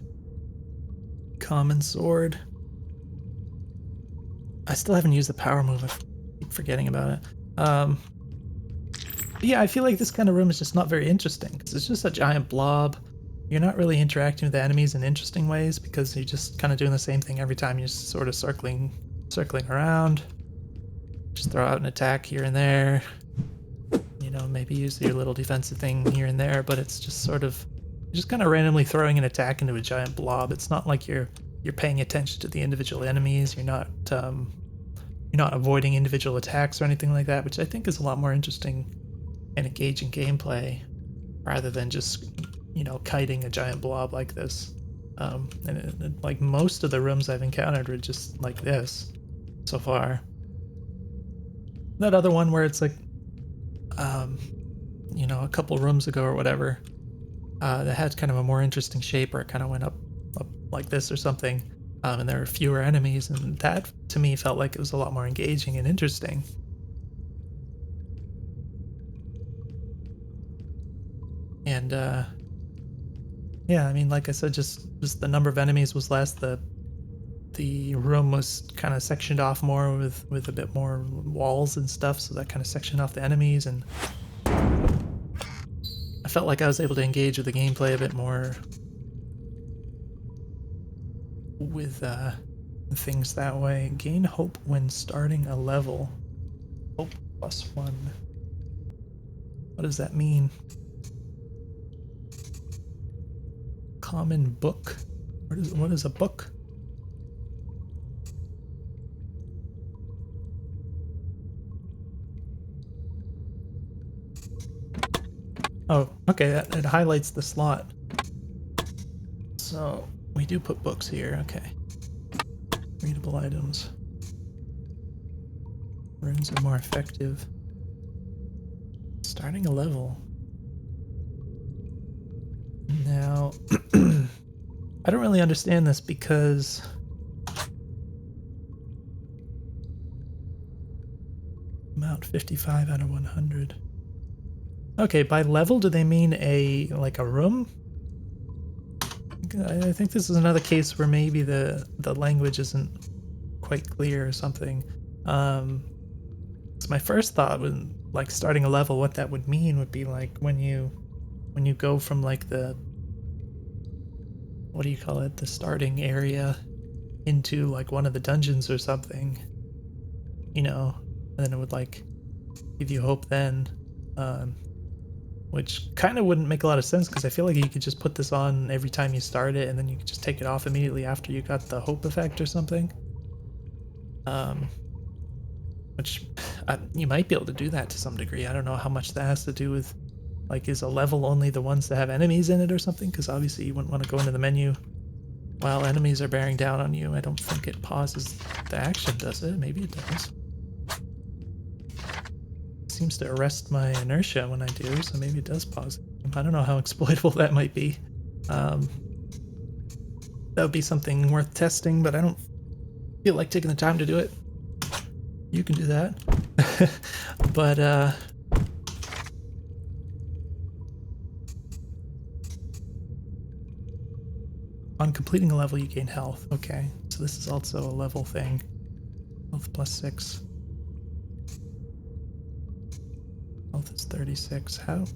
Common sword. I still haven't used the power move. I keep forgetting about it. Yeah, I feel like this kind of room is just not very interesting because it's just a giant blob. You're not really interacting with the enemies in interesting ways because you're just kind of doing the same thing every time. You're just sort of circling around. Just throw out an attack here and there. You know, maybe use your little defensive thing here and there, but it's just sort of just kind of randomly throwing an attack into a giant blob. It's not like you're paying attention to the individual enemies. You're not avoiding individual attacks or anything like that, which I think is a lot more interesting and engaging gameplay rather than just, you know, kiting a giant blob like this. Like most of the rooms I've encountered are just like this so far. That other one where it's like, you know, a couple rooms ago or whatever, that had kind of a more interesting shape, where it kind of went up like this or something, and there were fewer enemies, and that to me felt like it was a lot more engaging and interesting. And yeah, I mean, like I said, just the number of enemies was less. The room was kind of sectioned off more with a bit more walls and stuff, so that kind of sectioned off the enemies, and I felt like I was able to engage with the gameplay a bit more with things that way. Gain hope when starting a level. Hope +1. What does that mean? Common book. What is a book? Oh, okay, it highlights the slot. So we do put books here, okay. Readable items. Runes are more effective. Starting a level. Now, I don't really understand this because amount 55 out of 100. Okay, by level, do they mean like a room? I think this is another case where maybe the language isn't quite clear or something. So my first thought when like starting a level, what that would mean would be like when you go from like the, what do you call it, the starting area, into like one of the dungeons or something, you know, and then it would like give you hope then, which kind of wouldn't make a lot of sense because I feel like you could just put this on every time you start it and then you could just take it off immediately after you got the hope effect or something. Which you might be able to do that to some degree. I don't know how much that has to do with, like, is a level only the ones that have enemies in it or something? Because obviously you wouldn't want to go into the menu while enemies are bearing down on you. I don't think it pauses the action, does it? Maybe it does. It seems to arrest my inertia when I do, so maybe it does pause. I don't know how exploitable that might be. That would be something worth testing, but I don't feel like taking the time to do it. You can do that. But, on completing a level, you gain health. Okay, so this is also a level thing. Health plus 6. Health is 36. How?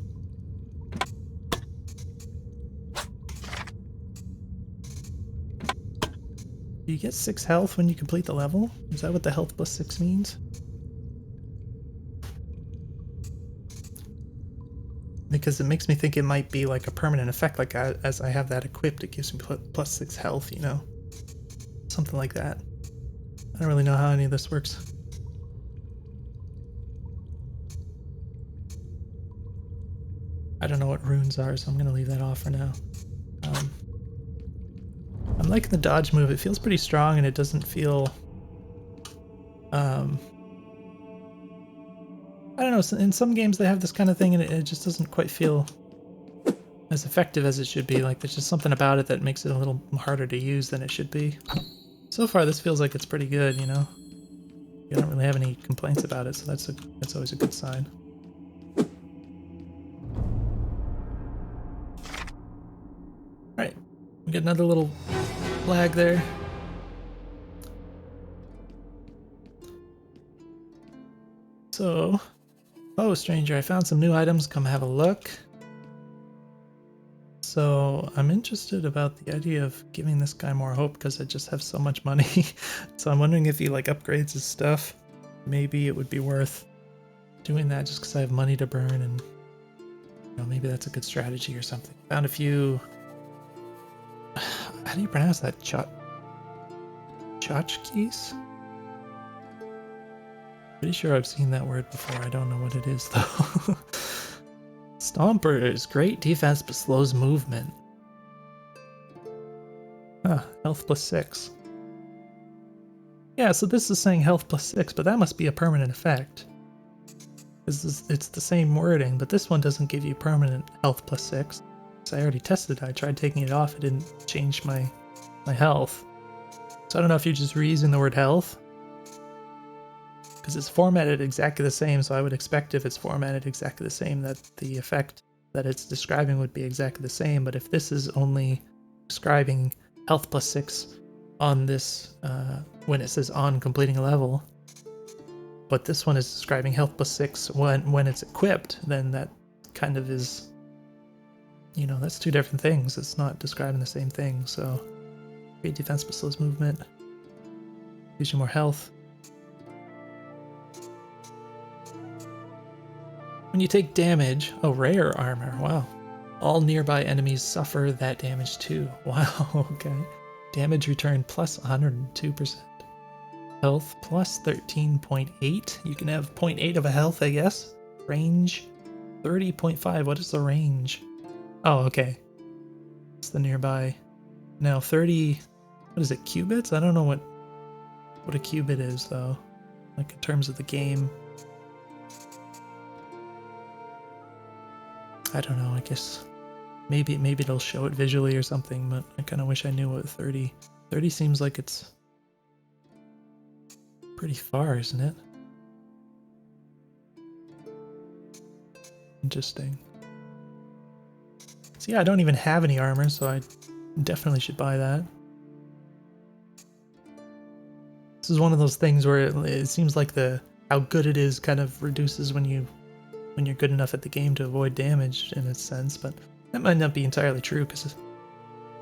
Do you get 6 health when you complete the level? Is that what the health plus 6 means? Because it makes me think it might be like a permanent effect, like as I have that equipped, it gives me plus 6 health, you know? Something like that. I don't really know how any of this works. I don't know what runes are, so I'm gonna leave that off for now. I'm liking the dodge move. It feels pretty strong and it doesn't feel... I don't know, in some games they have this kind of thing and it just doesn't quite feel as effective as it should be. Like, there's just something about it that makes it a little harder to use than it should be. So far this feels like it's pretty good, you know? I don't really have any complaints about it, so that's always a good sign. Alright, we get another little flag there. So, oh stranger, I found some new items, come have a look. So I'm interested about the idea of giving this guy more hope because I just have so much money. So I'm wondering if he like upgrades his stuff, maybe it would be worth doing that just because I have money to burn, and you know, maybe that's a good strategy or something. Found a few... How do you pronounce that? Tchotchkes? Pretty sure I've seen that word before. I don't know what it is though. Stompers, great defense but slows movement. Ah, health plus 6. Yeah, so this is saying health plus 6, but that must be a permanent effect. It's the same wording, but this one doesn't give you permanent health plus 6. So I already tested it. I tried taking it off, it didn't change my health. So I don't know if you're just reusing the word health, because it's formatted exactly the same, so I would expect if it's formatted exactly the same that the effect that it's describing would be exactly the same. But if this is only describing health plus 6 on this, when it says on completing a level, but this one is describing health plus 6 when it's equipped, then that kind of is, you know, that's two different things. It's not describing the same thing. So great defense but slows movement, gives you more health. When you take damage, oh, rare armor, wow. All nearby enemies suffer that damage too. Wow, okay. Damage return plus 102%. Health plus 13.8. You can have 0.8 of a health, I guess. Range 30.5. What is the range? Oh, okay. It's the nearby. Now 30, what is it, cubits? I don't know what a cubit is though. Like in terms of the game. I don't know, I guess maybe it'll show it visually or something, but I kind of wish I knew what 30 seems like it's pretty far, isn't it? Interesting. So yeah, I don't even have any armor, so I definitely should buy that. This is one of those things where it seems like how good it is kind of reduces when you're good enough at the game to avoid damage in a sense, but that might not be entirely true because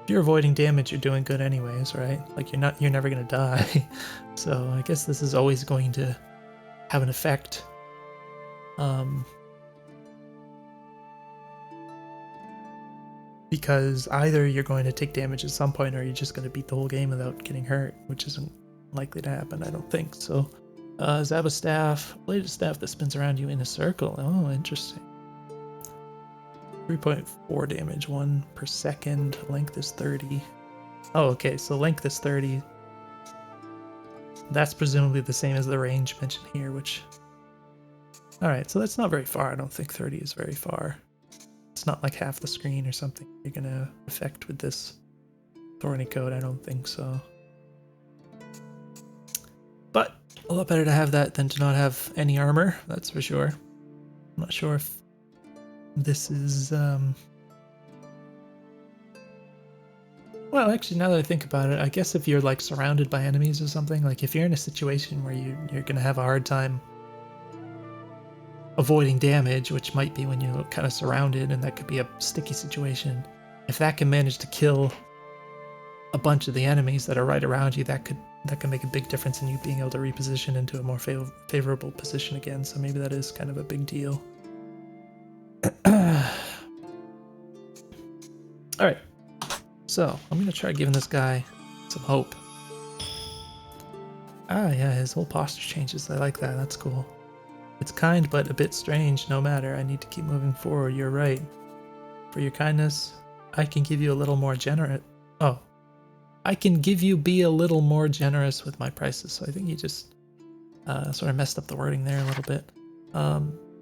if you're avoiding damage, you're doing good anyways, right? Like you're never gonna die. So I guess this is always going to have an effect. Because either you're going to take damage at some point or you're just going to beat the whole game without getting hurt, which isn't likely to happen, I don't think. So, Zaba Staff, bladed staff that spins around you in a circle. Oh, interesting. 3.4 damage, 1 per second. Length is 30. Oh, okay, so length is 30. That's presumably the same as the range mentioned here, which... Alright, so that's not very far. I don't think 30 is very far. It's not like half the screen or something you're gonna affect with this thorny coat. I don't think so. But a lot better to have that than to not have any armor, that's for sure. I'm not sure if this is well, actually, now that I think about it, I guess if you're like surrounded by enemies or something, like if you're in a situation where you're gonna have a hard time avoiding damage, which might be when you're kind of surrounded, and that could be a sticky situation. If that can manage to kill a bunch of the enemies that are right around you, that can make a big difference in you being able to reposition into a more favorable position again. So maybe that is kind of a big deal. Alright, so I'm gonna try giving this guy some hope. Ah, yeah, his whole posture changes. I like that. That's cool. It's kind, but a bit strange. No matter, I need to keep moving forward. You're right. For your kindness, I can give you a little more generous. Oh. I can give you be a little more generous with my prices. So I think you just sort of messed up the wording there a little bit.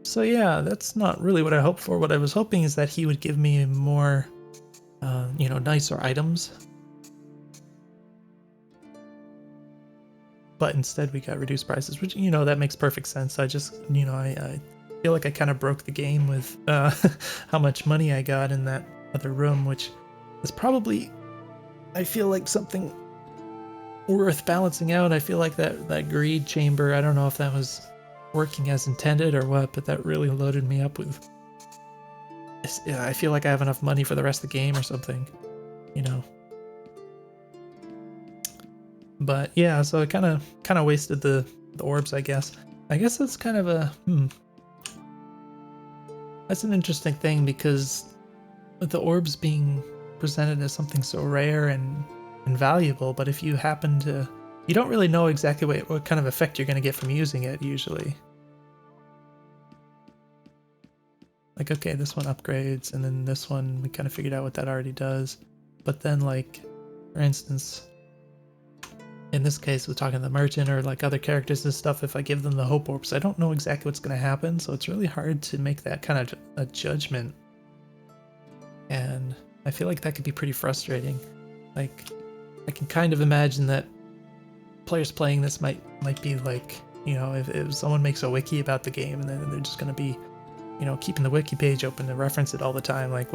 So yeah, that's not really what I hoped for. What I was hoping is that he would give me more, nicer items. But instead we got reduced prices, which, that makes perfect sense. I just, I feel like I kind of broke the game with how much money I got in that other room, which is probably, I feel like, something worth balancing out. I feel like that greed chamber, I don't know if that was working as intended or what, but that really loaded me up with... I feel like I have enough money for the rest of the game or something, But yeah, so I kind of wasted the orbs, I guess. I guess that's kind of a that's an interesting thing, because with the orbs being presented as something so rare and valuable, but if you happen to, you don't really know exactly what kind of effect you're going to get from using it usually. Like, okay, this one upgrades, and then this one we kind of figured out what that already does. But then, like, for instance, in this case, we're talking to the merchant or like other characters and stuff, if I give them the hope orbs, I don't know exactly what's going to happen, so it's really hard to make that kind of a judgment. And I feel like that could be pretty frustrating. Like, I can kind of imagine that players playing this might be like, if someone makes a wiki about the game, and then they're just going to be, keeping the wiki page open to reference it all the time. Like,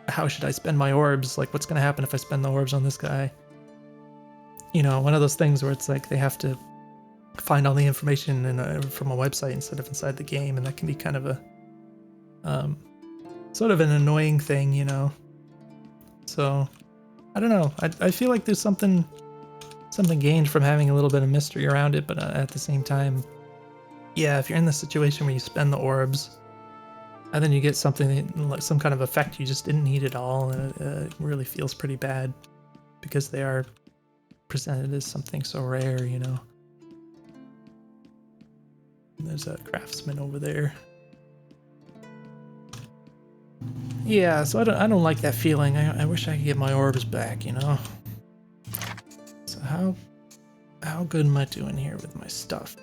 how should I spend my orbs? Like, what's going to happen if I spend the orbs on this guy? One of those things where it's like they have to find all the information from a website instead of inside the game, and that can be kind of a sort of an annoying thing, So I don't know. I feel like there's something gained from having a little bit of mystery around it, but at the same time, yeah, if you're in the situation where you spend the orbs and then you get something like some kind of effect you just didn't need at all, and it really feels pretty bad because they are presented as something so rare, There's a craftsman over there. Yeah, so I don't like that feeling. I wish I could get my orbs back, So how good am I doing here with my stuff?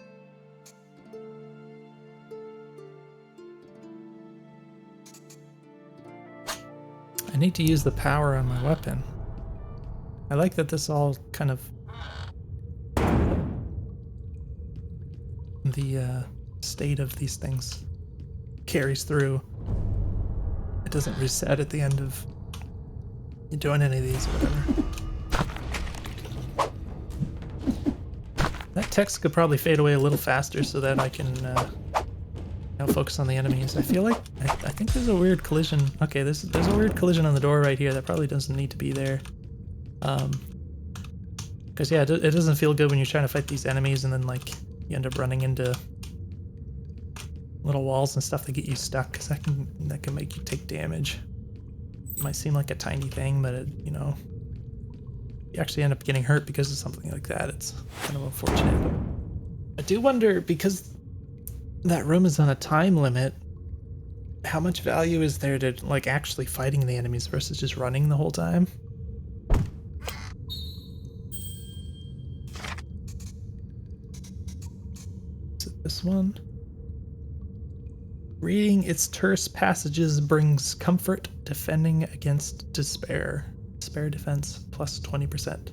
I need to use the power on my weapon. I like that this all kind of... the state of these things carries through. It doesn't reset at the end of you doing any of these or whatever. That text could probably fade away a little faster so that I can Now focus on the enemies. I feel like I think there's a weird collision. Okay, there's a weird collision on the door right here that probably doesn't need to be there. Because yeah, it doesn't feel good when you're trying to fight these enemies and then like you end up running into little walls and stuff that get you stuck, because that can make you take damage. It might seem like a tiny thing, but it, you know, you actually end up getting hurt because of something like that. It's kind of unfortunate. I do wonder, because that room is on a time limit, how much value is there to like actually fighting the enemies versus just running the whole time? Is it this one? Reading its terse passages brings comfort, defending against despair. Despair defense plus 20%.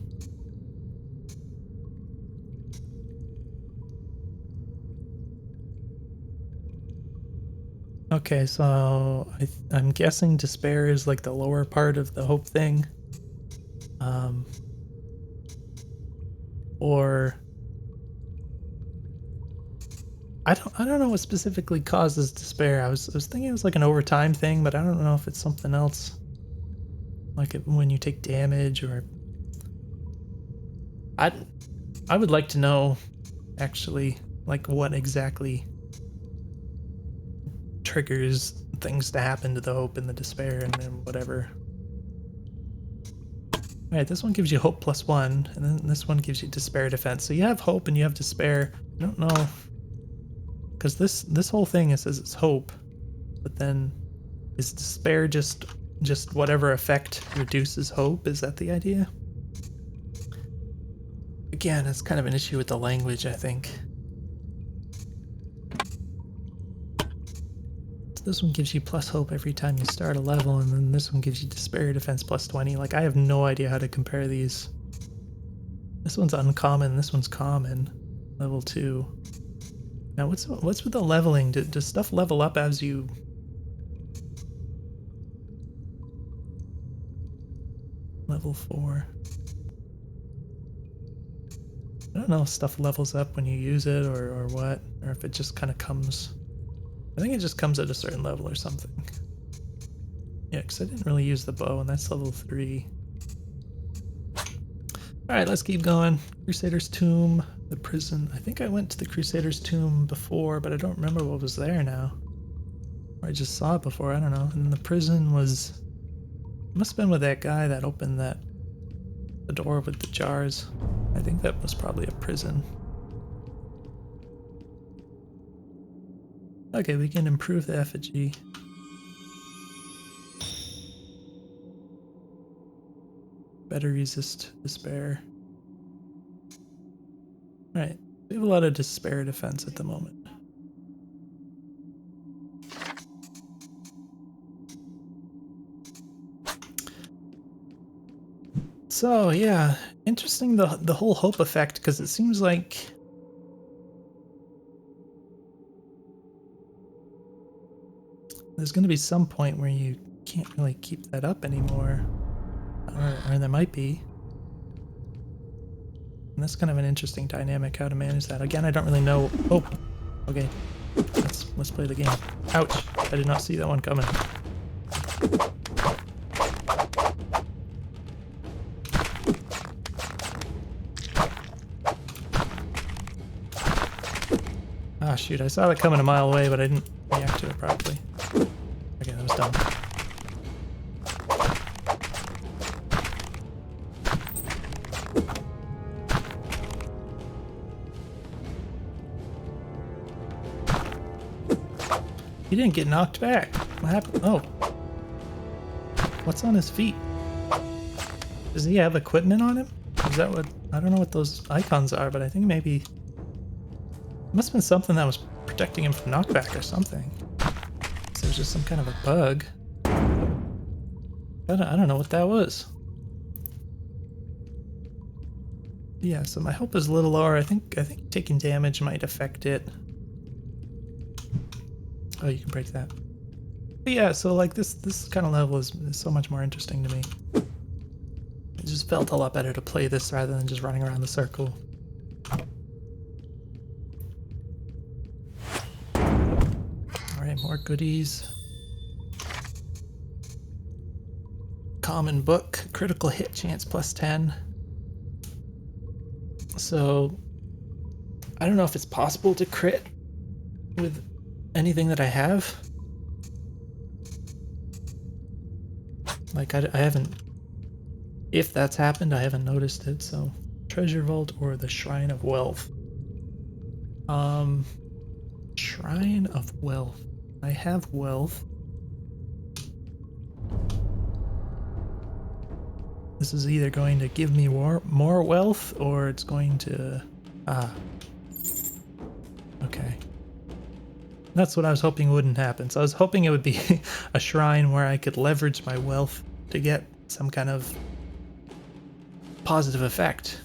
Okay, so I'm guessing despair is like the lower part of the hope thing. Or I don't know what specifically causes despair. I was thinking it was like an overtime thing, but I don't know if it's something else. Like when you take damage, or I would like to know actually like what exactly triggers things to happen to the hope and the despair and then whatever. Alright, this one gives you hope +1, and then this one gives you despair defense. So you have hope and you have despair. I don't know, because this whole thing, it says it's hope, but then is despair just whatever effect reduces hope? Is that the idea? Again, it's kind of an issue with the language, I think. This one gives you plus hope every time you start a level, and then this one gives you despair defense plus 20. Like, I have no idea how to compare these. This one's uncommon, this one's common. Level 2. Now, what's with the leveling? Does stuff level up as you... Level 4. I don't know if stuff levels up when you use it or what, or if it just kind of comes... I think it just comes at a certain level or something. Yeah, because I didn't really use the bow, and that's level 3. Alright, let's keep going. Crusader's Tomb, the prison. I think I went to the Crusader's Tomb before, but I don't remember what was there now. Or I just saw it before, I don't know. And the prison was... Must have been with that guy that opened the door with the jars. I think that was probably a prison. Okay, we can improve the effigy. Better resist despair. Alright, we have a lot of despair defense at the moment. So yeah, interesting the whole hope effect, because it seems like there's going to be some point where you can't really keep that up anymore. Or there might be. And that's kind of an interesting dynamic, how to manage that. Again, I don't really know. Oh, okay. Let's play the game. Ouch! I did not see that one coming. Ah, shoot! I saw that coming a mile away, but I didn't react to it properly. Okay, that was dumb. He didn't get knocked back. What happened? Oh. What's on his feet? Does he have equipment on him? Is that what... I don't know what those icons are, but I think maybe... It must have been something that was protecting him from knockback or something. So it was just some kind of a bug. I don't know what that was. Yeah, so my hope is a little lower. I think taking damage might affect it. Oh, you can break that. But yeah, so like this kind of level is so much more interesting to me. It just felt a lot better to play this rather than just running around the circle. more goodies. Common book, critical hit chance +10. So, I don't know if it's possible to crit with anything that I have. Like, I haven't... If that's happened, I haven't noticed it, so... Treasure Vault or the Shrine of Wealth? Shrine of Wealth. I have wealth. This is either going to give me more wealth, or it's going to... Okay. That's what I was hoping wouldn't happen. So I was hoping it would be a shrine where I could leverage my wealth to get some kind of positive effect.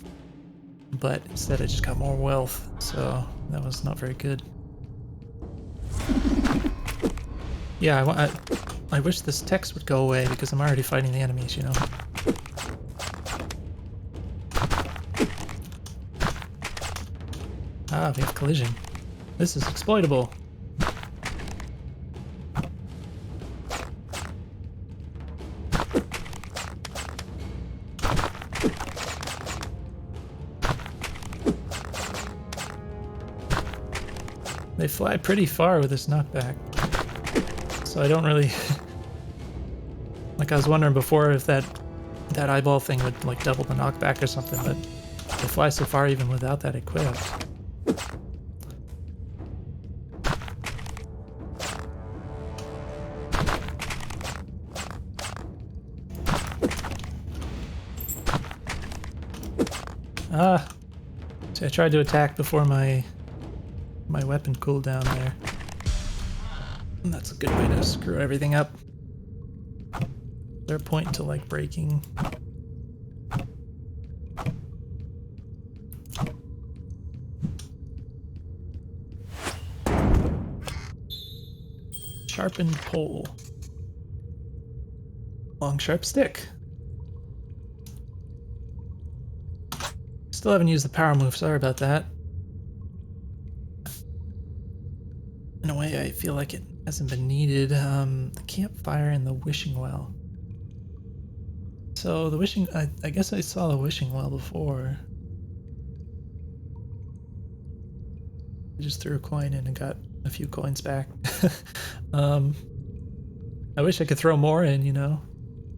But instead I just got more wealth, so that was not very good. Yeah, I wish this text would go away because I'm already fighting the enemies, you know. Ah, we have collision. This is exploitable. They fly pretty far with this knockback. So I don't really... Like I was wondering before if that eyeball thing would like double the knockback or something, but they fly so far even without that equipped. See, I tried to attack before my weapon cooled down there. And that's a good way to screw everything up. Is there a point to like breaking? Sharpened pole. Long sharp stick. Still haven't used the power move, sorry about that. In a way, I feel like it hasn't been needed. The campfire and the wishing well. So the wishing, I guess I saw the wishing well before. I just threw a coin in and got a few coins back. I wish I could throw more in, you know,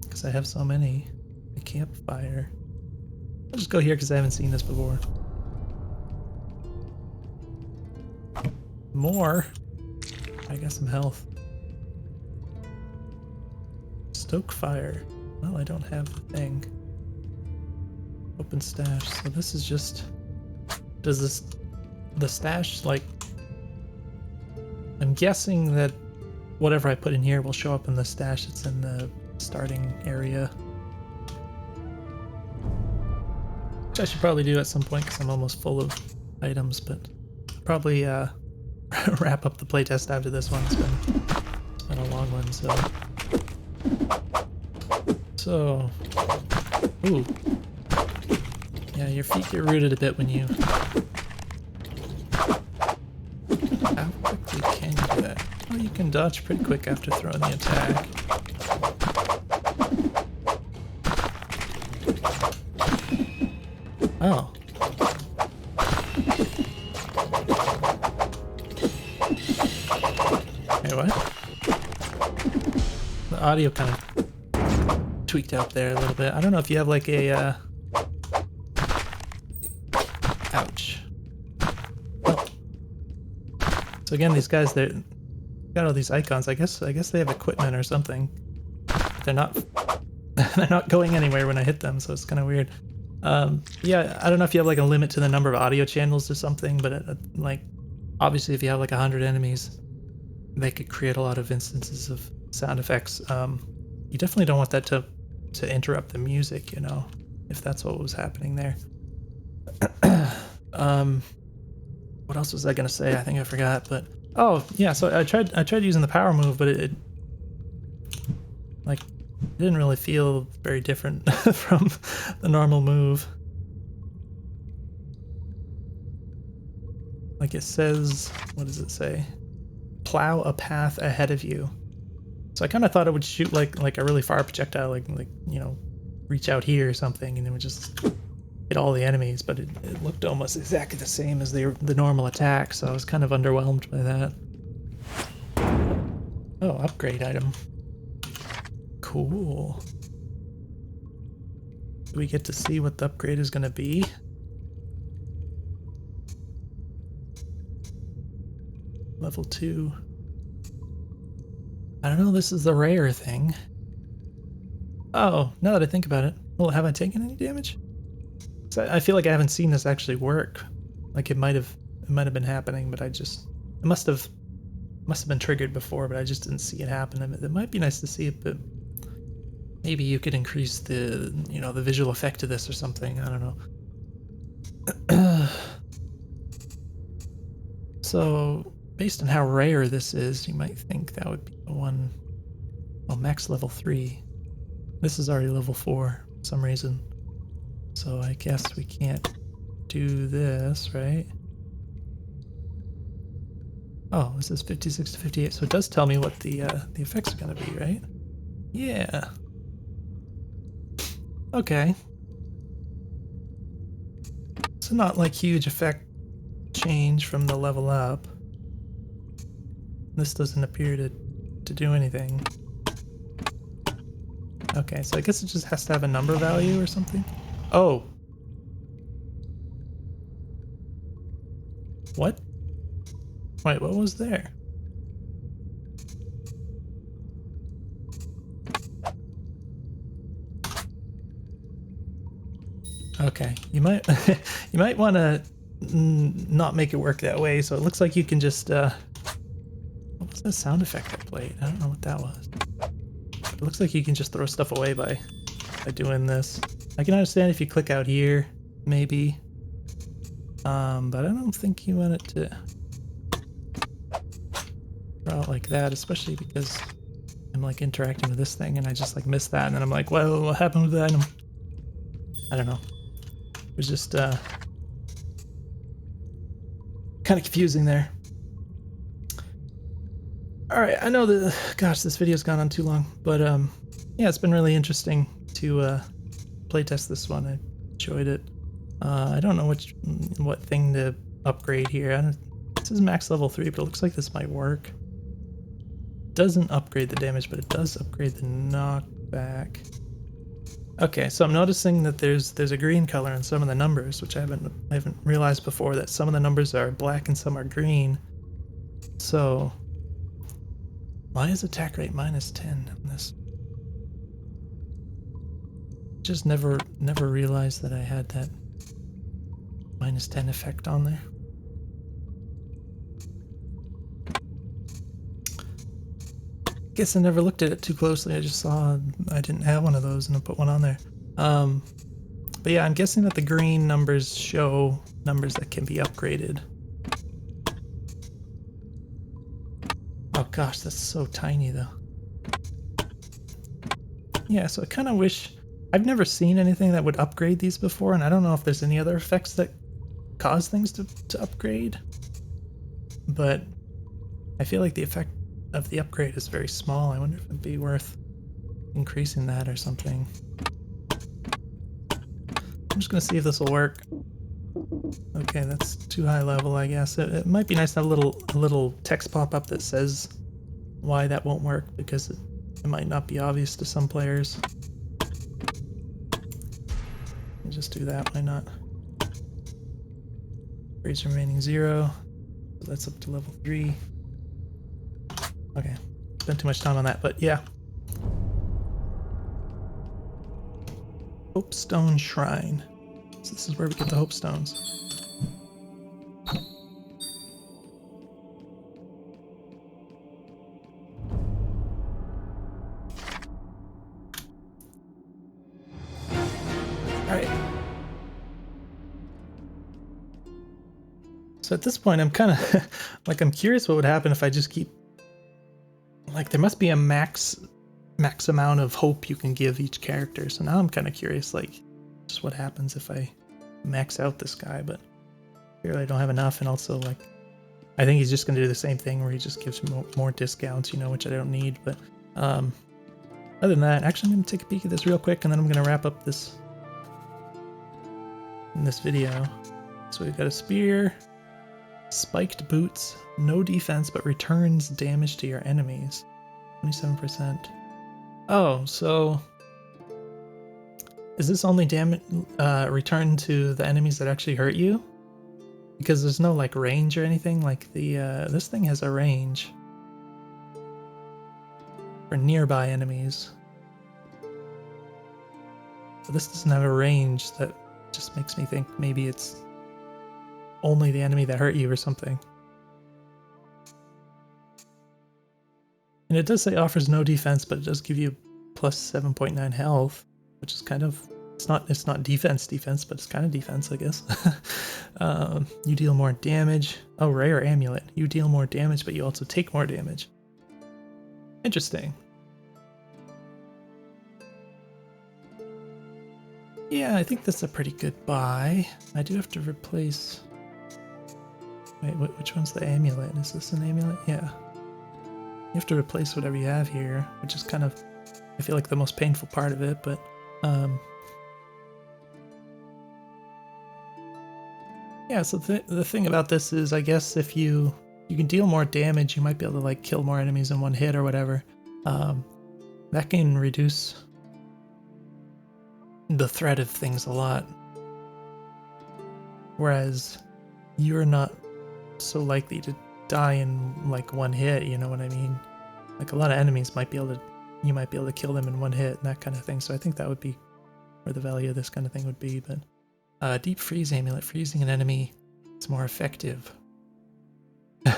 because I have so many. The campfire. I'll just go here because I haven't seen this before. More. I got some health. Stoke fire. Well, I don't have the thing. Open stash. So this is just... Does the stash, like... I'm guessing that whatever I put in here will show up in the stash that's in the starting area. Which I should probably do at some point because I'm almost full of items, but I'll probably wrap up the playtest after this one. It's been a long one, so... Ooh. Yeah, your feet get rooted a bit when you... How quickly can you do that? Well, you can dodge pretty quick after throwing the attack. Oh. Hey, what? The audio kind of tweaked out there a little bit. I don't know if you have like a, Ouch. Oh. So again, these guys, they're got all these icons. I guess they have equipment or something. They're not going anywhere when I hit them, so it's kind of weird. Yeah, I don't know if you have like a limit to the number of audio channels or something, but like obviously if you have like 100 enemies, they could create a lot of instances of sound effects. You definitely don't want that to interrupt the music, you know, if that's what was happening there. What else was I gonna say? I think I forgot, but oh yeah, so I tried using the power move, but it like didn't really feel very different from the normal move. Like it says, what does it say? plow a path ahead of you. So I kind of thought it would shoot like a really far projectile, like you know, reach out here or something, and it would just hit all the enemies. But it looked almost exactly the same as the normal attack, so I was kind of underwhelmed by that. Oh, upgrade item. Cool. Do we get to see what the upgrade is going to be? Level 2. I don't know, this is the rare thing. Oh, now that I think about it. Well, have I taken any damage? I feel like I haven't seen this actually work. Like it might have been happening, but it must have been triggered before, but I just didn't see it happen. It might be nice to see it, but maybe you could increase the, you know, the visual effect of this or something. I don't know. So, based on how rare this is, you might think that would be the one. Well, max level 3. This is already level 4 for some reason. So I guess we can't do this, right? Oh, this is 56 to 58, so it does tell me what the effects are gonna be, right? Yeah. Okay. So not like huge effect change from the level up. This doesn't appear to do anything. Okay, so I guess it just has to have a number value or something. Oh. What? Wait, what was there? Okay, you might you might want to not make it work that way. So it looks like you can just what was that sound effect I played? I don't know what that was. It looks like you can just throw stuff away by doing this. I can understand if you click out here, maybe. But I don't think you want it to throw out like that, especially because I'm like interacting with this thing and I just like missed that, and then I'm like, well, what happened with the item? I don't know. It was just kind of confusing there. Alright, I know that, gosh, this video's gone on too long, but yeah, it's been really interesting to playtest this one. I enjoyed it. I don't know what thing to upgrade here. This is max level 3, but it looks like this might work. It doesn't upgrade the damage, but it does upgrade the knockback. Okay, so I'm noticing that there's a green color in some of the numbers, which I haven't realized before, that some of the numbers are black and some are green. So why is attack rate minus 10 on this? Just never realized that I had that minus 10 effect on there. Guess I never looked at it too closely. I just saw I didn't have one of those and I put one on there. But yeah, I'm guessing that the green numbers show numbers that can be upgraded. Oh gosh, that's so tiny though. Yeah, so I kind of wish... I've never seen anything that would upgrade these before, and I don't know if there's any other effects that cause things to upgrade. But I feel like the effect of the upgrade is very small. I wonder if it'd be worth increasing that or something. I'm just gonna see if this will work. Okay, that's too high level, I guess. It might be nice to have a little text pop up that says why that won't work, because it might not be obvious to some players. Just do that, why not? Grades remaining 0. So that's up to level 3. Okay, spent too much time on that, but yeah. Hopestone Shrine. So this is where we get the hope stones. Alright. So at this point, I'm kind of like, I'm curious what would happen if I just keep, like, there must be a max amount of hope you can give each character. So now I'm kind of curious, like, just what happens if I max out this guy, but clearly I don't have enough, and also, like, I think he's just going to do the same thing where he just gives more discounts, you know, which I don't need. But other than that, actually, I'm going to take a peek at this real quick, and then I'm going to wrap up this in this video. So we've got a spear, spiked boots, no defense, but returns damage to your enemies. 27%. Oh, so is this only damage return to the enemies that actually hurt you? Because there's no like range or anything. Like the this thing has a range for nearby enemies. But this doesn't have a range. That just makes me think maybe it's only the enemy that hurt you or something. And it does say offers no defense, but it does give you plus 7.9 health, which is kind of, it's not defense, but it's kind of defense, I guess. You deal more damage. Oh, rare amulet. You deal more damage, but you also take more damage. Interesting. Yeah, I think that's a pretty good buy. I do have to replace... Wait, which one's the amulet? Is this an amulet? Yeah. You have to replace whatever you have here, which is kind of, I feel like, the most painful part of it, but yeah, so the thing about this is, I guess if you can deal more damage, you might be able to like kill more enemies in one hit or whatever. That can reduce the threat of things a lot. Whereas you're not so likely to die in like one hit, you know what I mean? Like a lot of enemies might be able to, you might be able to kill them in one hit and that kind of thing. So I think that would be where the value of this kind of thing would be. But deep freeze amulet, freezing an enemy is more effective.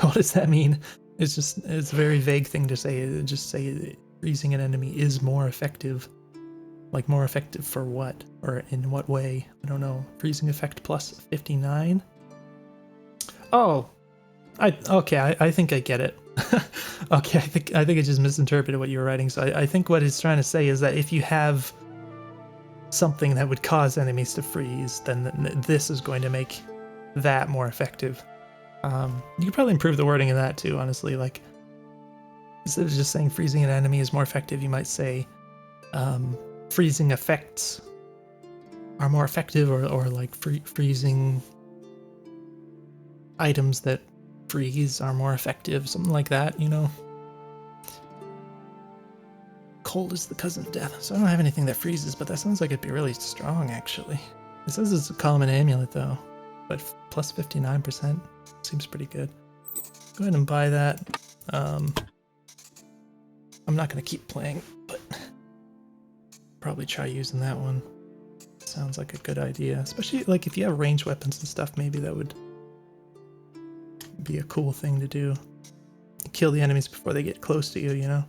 What does that mean? It's a very vague thing to say. Just say freezing an enemy is more effective. Like more effective for what? Or in what way? I don't know. Freezing effect plus 59? Oh, I think I get it. Okay, I think I just misinterpreted what you were writing. So I think what it's trying to say is that if you have something that would cause enemies to freeze, then this is going to make that more effective. You could probably improve the wording of that too, honestly. Like, instead of just saying freezing an enemy is more effective, you might say freezing effects are more effective, or like freezing items that freeze are more effective, something like that, you know? Cold is the cousin of death. So I don't have anything that freezes, but that sounds like it'd be really strong, actually. It says it's a common amulet, though, but plus 59% seems pretty good. Go ahead and buy that. I'm not going to keep playing, but probably try using that one. Sounds like a good idea, especially like if you have ranged weapons and stuff. Maybe that would be a cool thing to do. Kill the enemies before they get close to you, you know?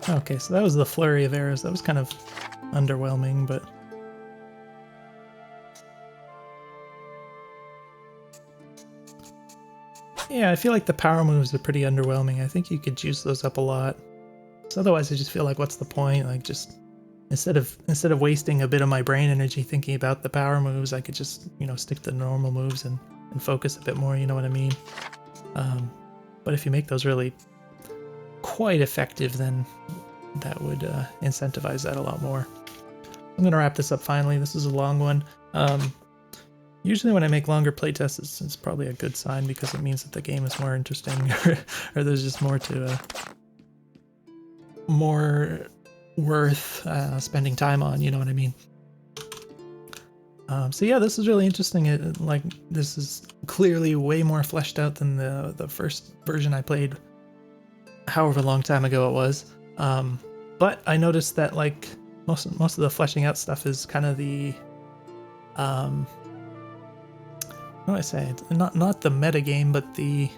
Okay, so that was the flurry of arrows. That was kind of underwhelming, but... yeah, I feel like the power moves are pretty underwhelming. I think you could juice those up a lot. So otherwise I just feel like, what's the point? Like, just instead of wasting a bit of my brain energy thinking about the power moves, I could just, you know, stick to the normal moves and focus a bit more, you know what I mean? But if you make those really quite effective, then that would incentivize that a lot more. I'm gonna wrap this up finally. This is a long one. Usually when I make longer playtests, it's probably a good sign, because it means that the game is more interesting, or there's just more to more worth spending time on, you know what I mean? So yeah, this is really interesting. Like, this is clearly way more fleshed out than the first version I played however long time ago it was. But I noticed that like most of the fleshing out stuff is kind of the what do I say? Not the metagame, but the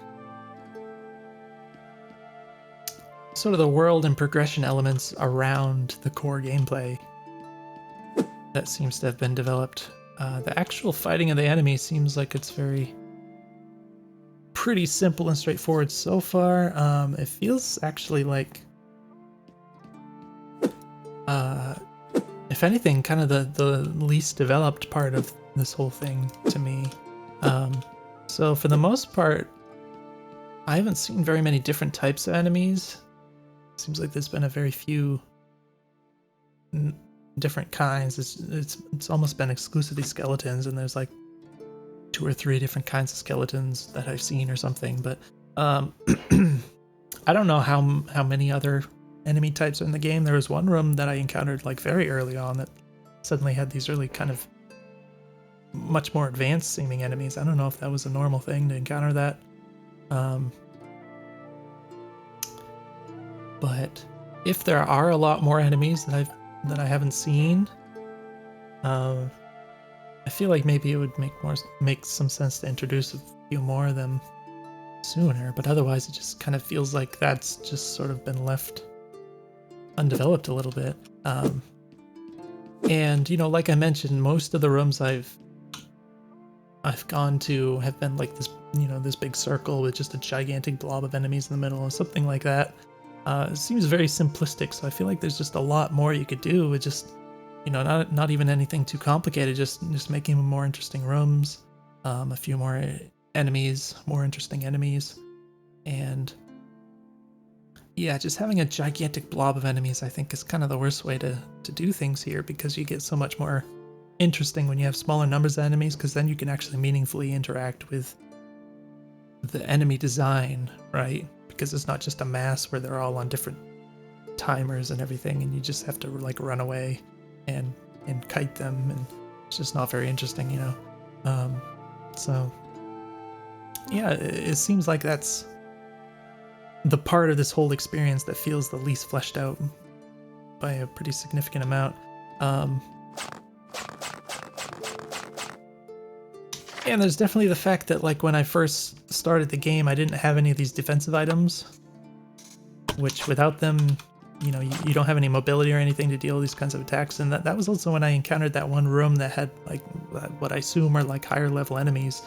sort of the world and progression elements around the core gameplay that seems to have been developed. The actual fighting of the enemy seems like it's pretty simple and straightforward so far. It feels actually like if anything, kind of the least developed part of this whole thing to me. So for the most part, I haven't seen very many different types of enemies. Seems like there's been a very few different kinds. It's almost been exclusively skeletons, and there's like 2 or 3 different kinds of skeletons that I've seen or something. But I don't know how many other enemy types are in the game. There was one room that I encountered like very early on that suddenly had these really kind of much more advanced seeming enemies. I don't know if that was a normal thing to encounter that. But if there are a lot more enemies that I haven't seen, I feel like maybe it would make some sense to introduce a few more of them sooner. But otherwise, it just kind of feels like that's just sort of been left undeveloped a little bit. And like I mentioned, most of the rooms I've gone to have been like this, this big circle with just a gigantic blob of enemies in the middle or something like that. It seems very simplistic, so I feel like there's just a lot more you could do with just, not even anything too complicated, just making more interesting rooms, a few more enemies, more interesting enemies, and yeah, just having a gigantic blob of enemies I think is kind of the worst way to do things here, because you get so much more interesting when you have smaller numbers of enemies, because then you can actually meaningfully interact with the enemy design, right? Because it's not just a mass where they're all on different timers and everything, and you just have to like run away and kite them, and it's just not very interesting, So yeah, it seems like that's the part of this whole experience that feels the least fleshed out by a pretty significant amount. And there's definitely the fact that like when I first started the game, I didn't have any of these defensive items, which without them, you don't have any mobility or anything to deal with these kinds of attacks. And that was also when I encountered that one room that had like what I assume are like higher level enemies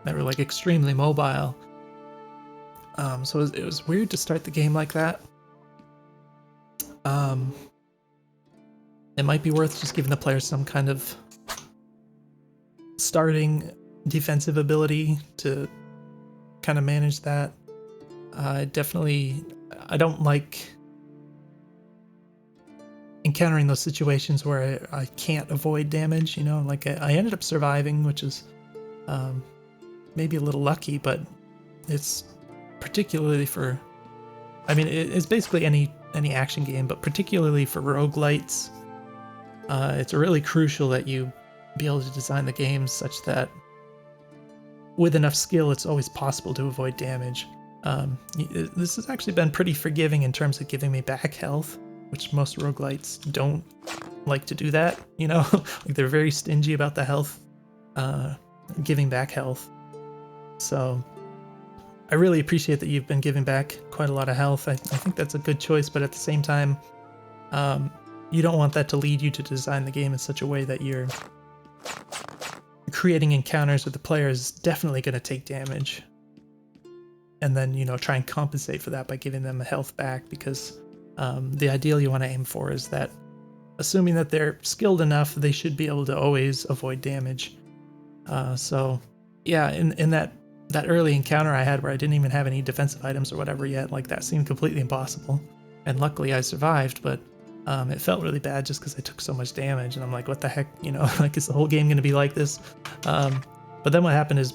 that were like extremely mobile. So it was weird to start the game like that. It might be worth just giving the player some kind of starting defensive ability to kind of manage that. I don't like encountering those situations where I can't avoid damage, like I ended up surviving, which is maybe a little lucky, but it's particularly for, it's basically any action game, but particularly for roguelites, it's really crucial that you be able to design the game such that with enough skill, it's always possible to avoid damage. This has actually been pretty forgiving in terms of giving me back health, which most roguelites don't like to do that, like they're very stingy about the health, giving back health. So I really appreciate that you've been giving back quite a lot of health. I think that's a good choice, but at the same time, you don't want that to lead you to design the game in such a way that you're creating encounters with the player is definitely going to take damage, and then try and compensate for that by giving them a health back, because the ideal you want to aim for is that, assuming that they're skilled enough, they should be able to always avoid damage. So yeah, in that early encounter I had where I didn't even have any defensive items or whatever yet, like that seemed completely impossible, and luckily I survived, but it felt really bad just because I took so much damage, and I'm like, what the heck, like, is the whole game going to be like this? But then what happened is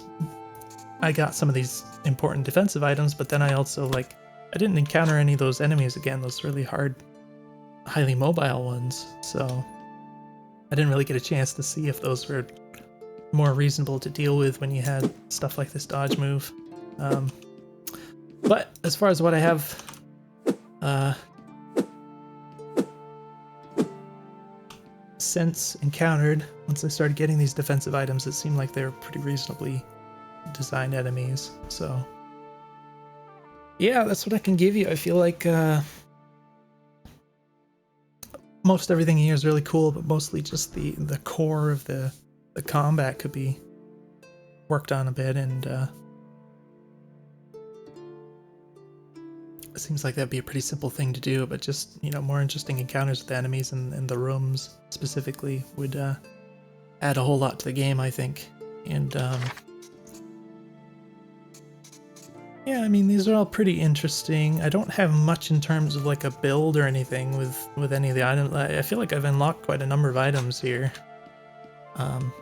I got some of these important defensive items, but then I also, I didn't encounter any of those enemies again, those really hard, highly mobile ones, so I didn't really get a chance to see if those were more reasonable to deal with when you had stuff like this dodge move. But as far as what I have since encountered, once I started getting these defensive items, it seemed like they were pretty reasonably designed enemies. So yeah, that's what I can give you. I feel like most everything here is really cool, but mostly just the core of the combat could be worked on a bit, and It seems like that'd be a pretty simple thing to do, but just, you know, more interesting encounters with the enemies and the rooms specifically would add a whole lot to the game, I think. And yeah, I mean, these are all pretty interesting. I don't have much in terms of like a build or anything with any of the items. I feel like I've unlocked quite a number of items here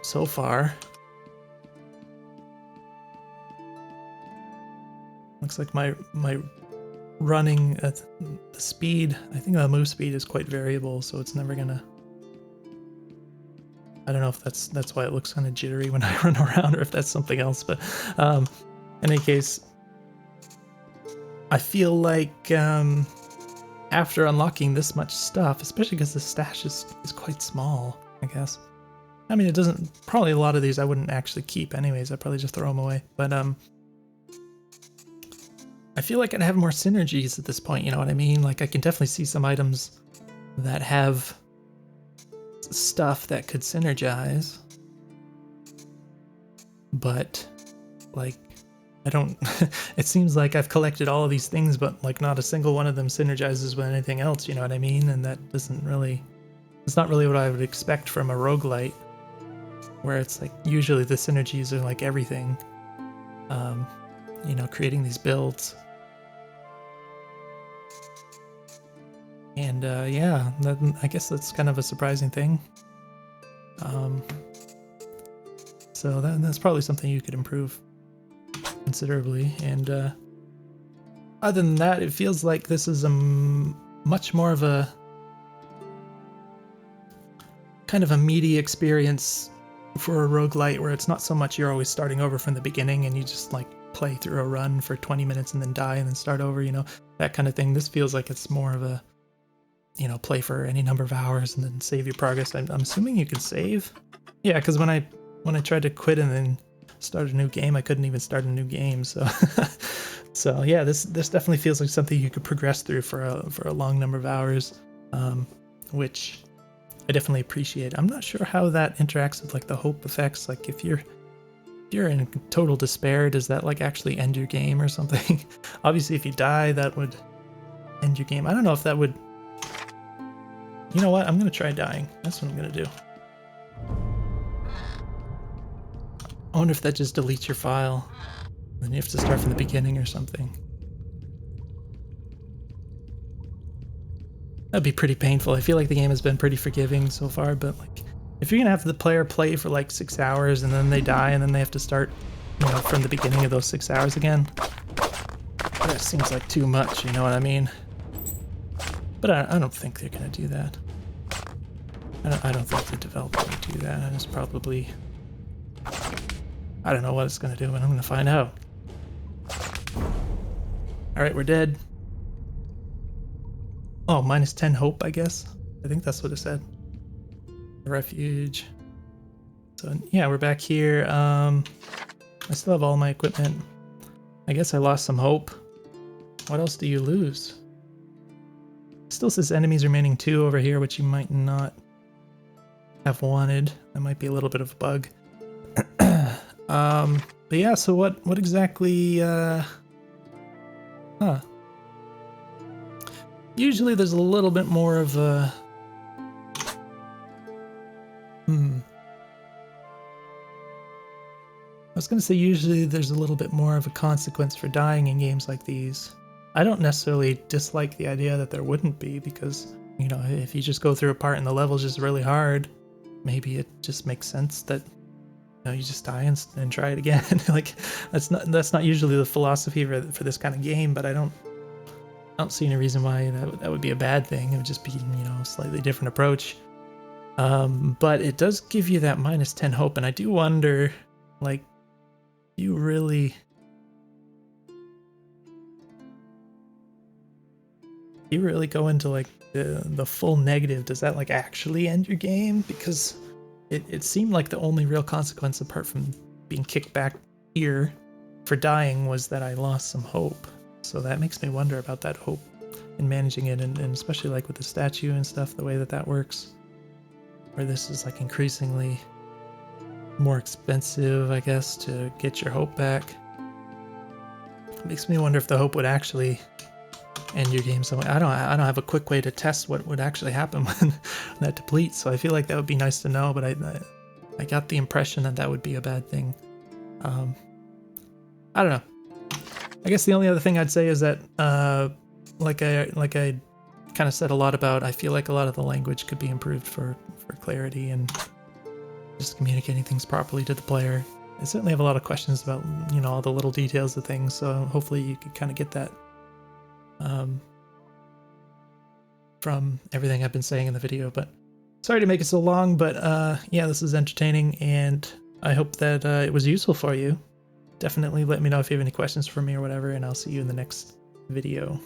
so far. Looks like my running at the speed, I think the move speed is quite variable, so it's never gonna... I don't know if that's why it looks kind of jittery when I run around, or if that's something else, but in any case, I feel like after unlocking this much stuff, especially because the stash is quite small, I guess. I mean, it doesn't... Probably a lot of these I wouldn't actually keep anyways, I'd probably just throw them away, but I feel like I'd have more synergies at this point, you know what I mean? Like, I can definitely see some items that have stuff that could synergize, but, like, I don't... It seems like I've collected all of these things, but, like, not a single one of them synergizes with anything else, you know what I mean? And that doesn't really... It's not really what I would expect from a roguelite, where it's, like, usually the synergies are, like, everything. You know, creating these builds. And yeah, I guess that's kind of a surprising thing. So that's probably something you could improve considerably. And other than that, it feels like this is a much more of a kind of a meaty experience for a roguelite, where it's not so much you're always starting over from the beginning and you just like play through a run for 20 minutes and then die and then start over, you know, that kind of thing. This feels like it's more of a, you know, play for any number of hours and then save your progress. I'm assuming you can save. Yeah, because when I tried to quit and then start a new game, I couldn't even start a new game. So, so yeah, this definitely feels like something you could progress through for a long number of hours, which I definitely appreciate. I'm not sure how that interacts with like the hope effects. Like if you're in total despair, does that like actually end your game or something? Obviously, if you die, that would end your game. I don't know if that would. You know what? I'm gonna try dying. That's what I'm gonna do. I wonder if that just deletes your file. Then you have to start from the beginning or something. That'd be pretty painful. I feel like the game has been pretty forgiving so far, but like, if you're gonna have the player play for like 6 hours and then they die and then they have to start, you know, from the beginning of those 6 hours again, that seems like too much, you know what I mean? But I don't think they're gonna do that. I don't think the developer would do that. It's probably... I don't know what it's gonna do, but I'm gonna find out. Alright, we're dead. Oh, minus 10 hope, I guess. I think that's what it said. The refuge. So yeah, we're back here. I still have all my equipment. I guess I lost some hope. What else do you lose? Still says enemies remaining 2 over here, which you might not have wanted. That might be a little bit of a bug. But yeah, so what exactly, Usually there's a little bit more of a... I was gonna say usually there's a little bit more of a consequence for dying in games like these. I don't necessarily dislike the idea that there wouldn't be, because, you know, if you just go through a part and the level's just really hard, maybe it just makes sense that, you know, you just die and try it again. Like, that's not usually the philosophy for this kind of game, but I don't see any reason why that would be a bad thing. It would just be, you know, a slightly different approach. But it does give you that minus 10 hope, and I do wonder, like, you really go into like the full negative? Does that like actually end your game? Because it seemed like the only real consequence, apart from being kicked back here for dying, was that I lost some hope. So that makes me wonder about that hope and managing it, and especially like with the statue and stuff, the way that works, where this is like increasingly more expensive, I guess, to get your hope back. It makes me wonder if the hope would actually end your game somewhere. I don't have a quick way to test what would actually happen when that depletes, so I feel like that would be nice to know, but I got the impression that that would be a bad thing. I don't know. I guess the only other thing I'd say is that, like I kind of said a lot about, I feel like a lot of the language could be improved for clarity and just communicating things properly to the player. I certainly have a lot of questions about, you know, all the little details of things, so hopefully you could kind of get that from everything I've been saying in the video. But sorry to make it so long, but yeah, this is entertaining, and I hope that it was useful for you. Definitely let me know if you have any questions for me or whatever, and I'll see you in the next video.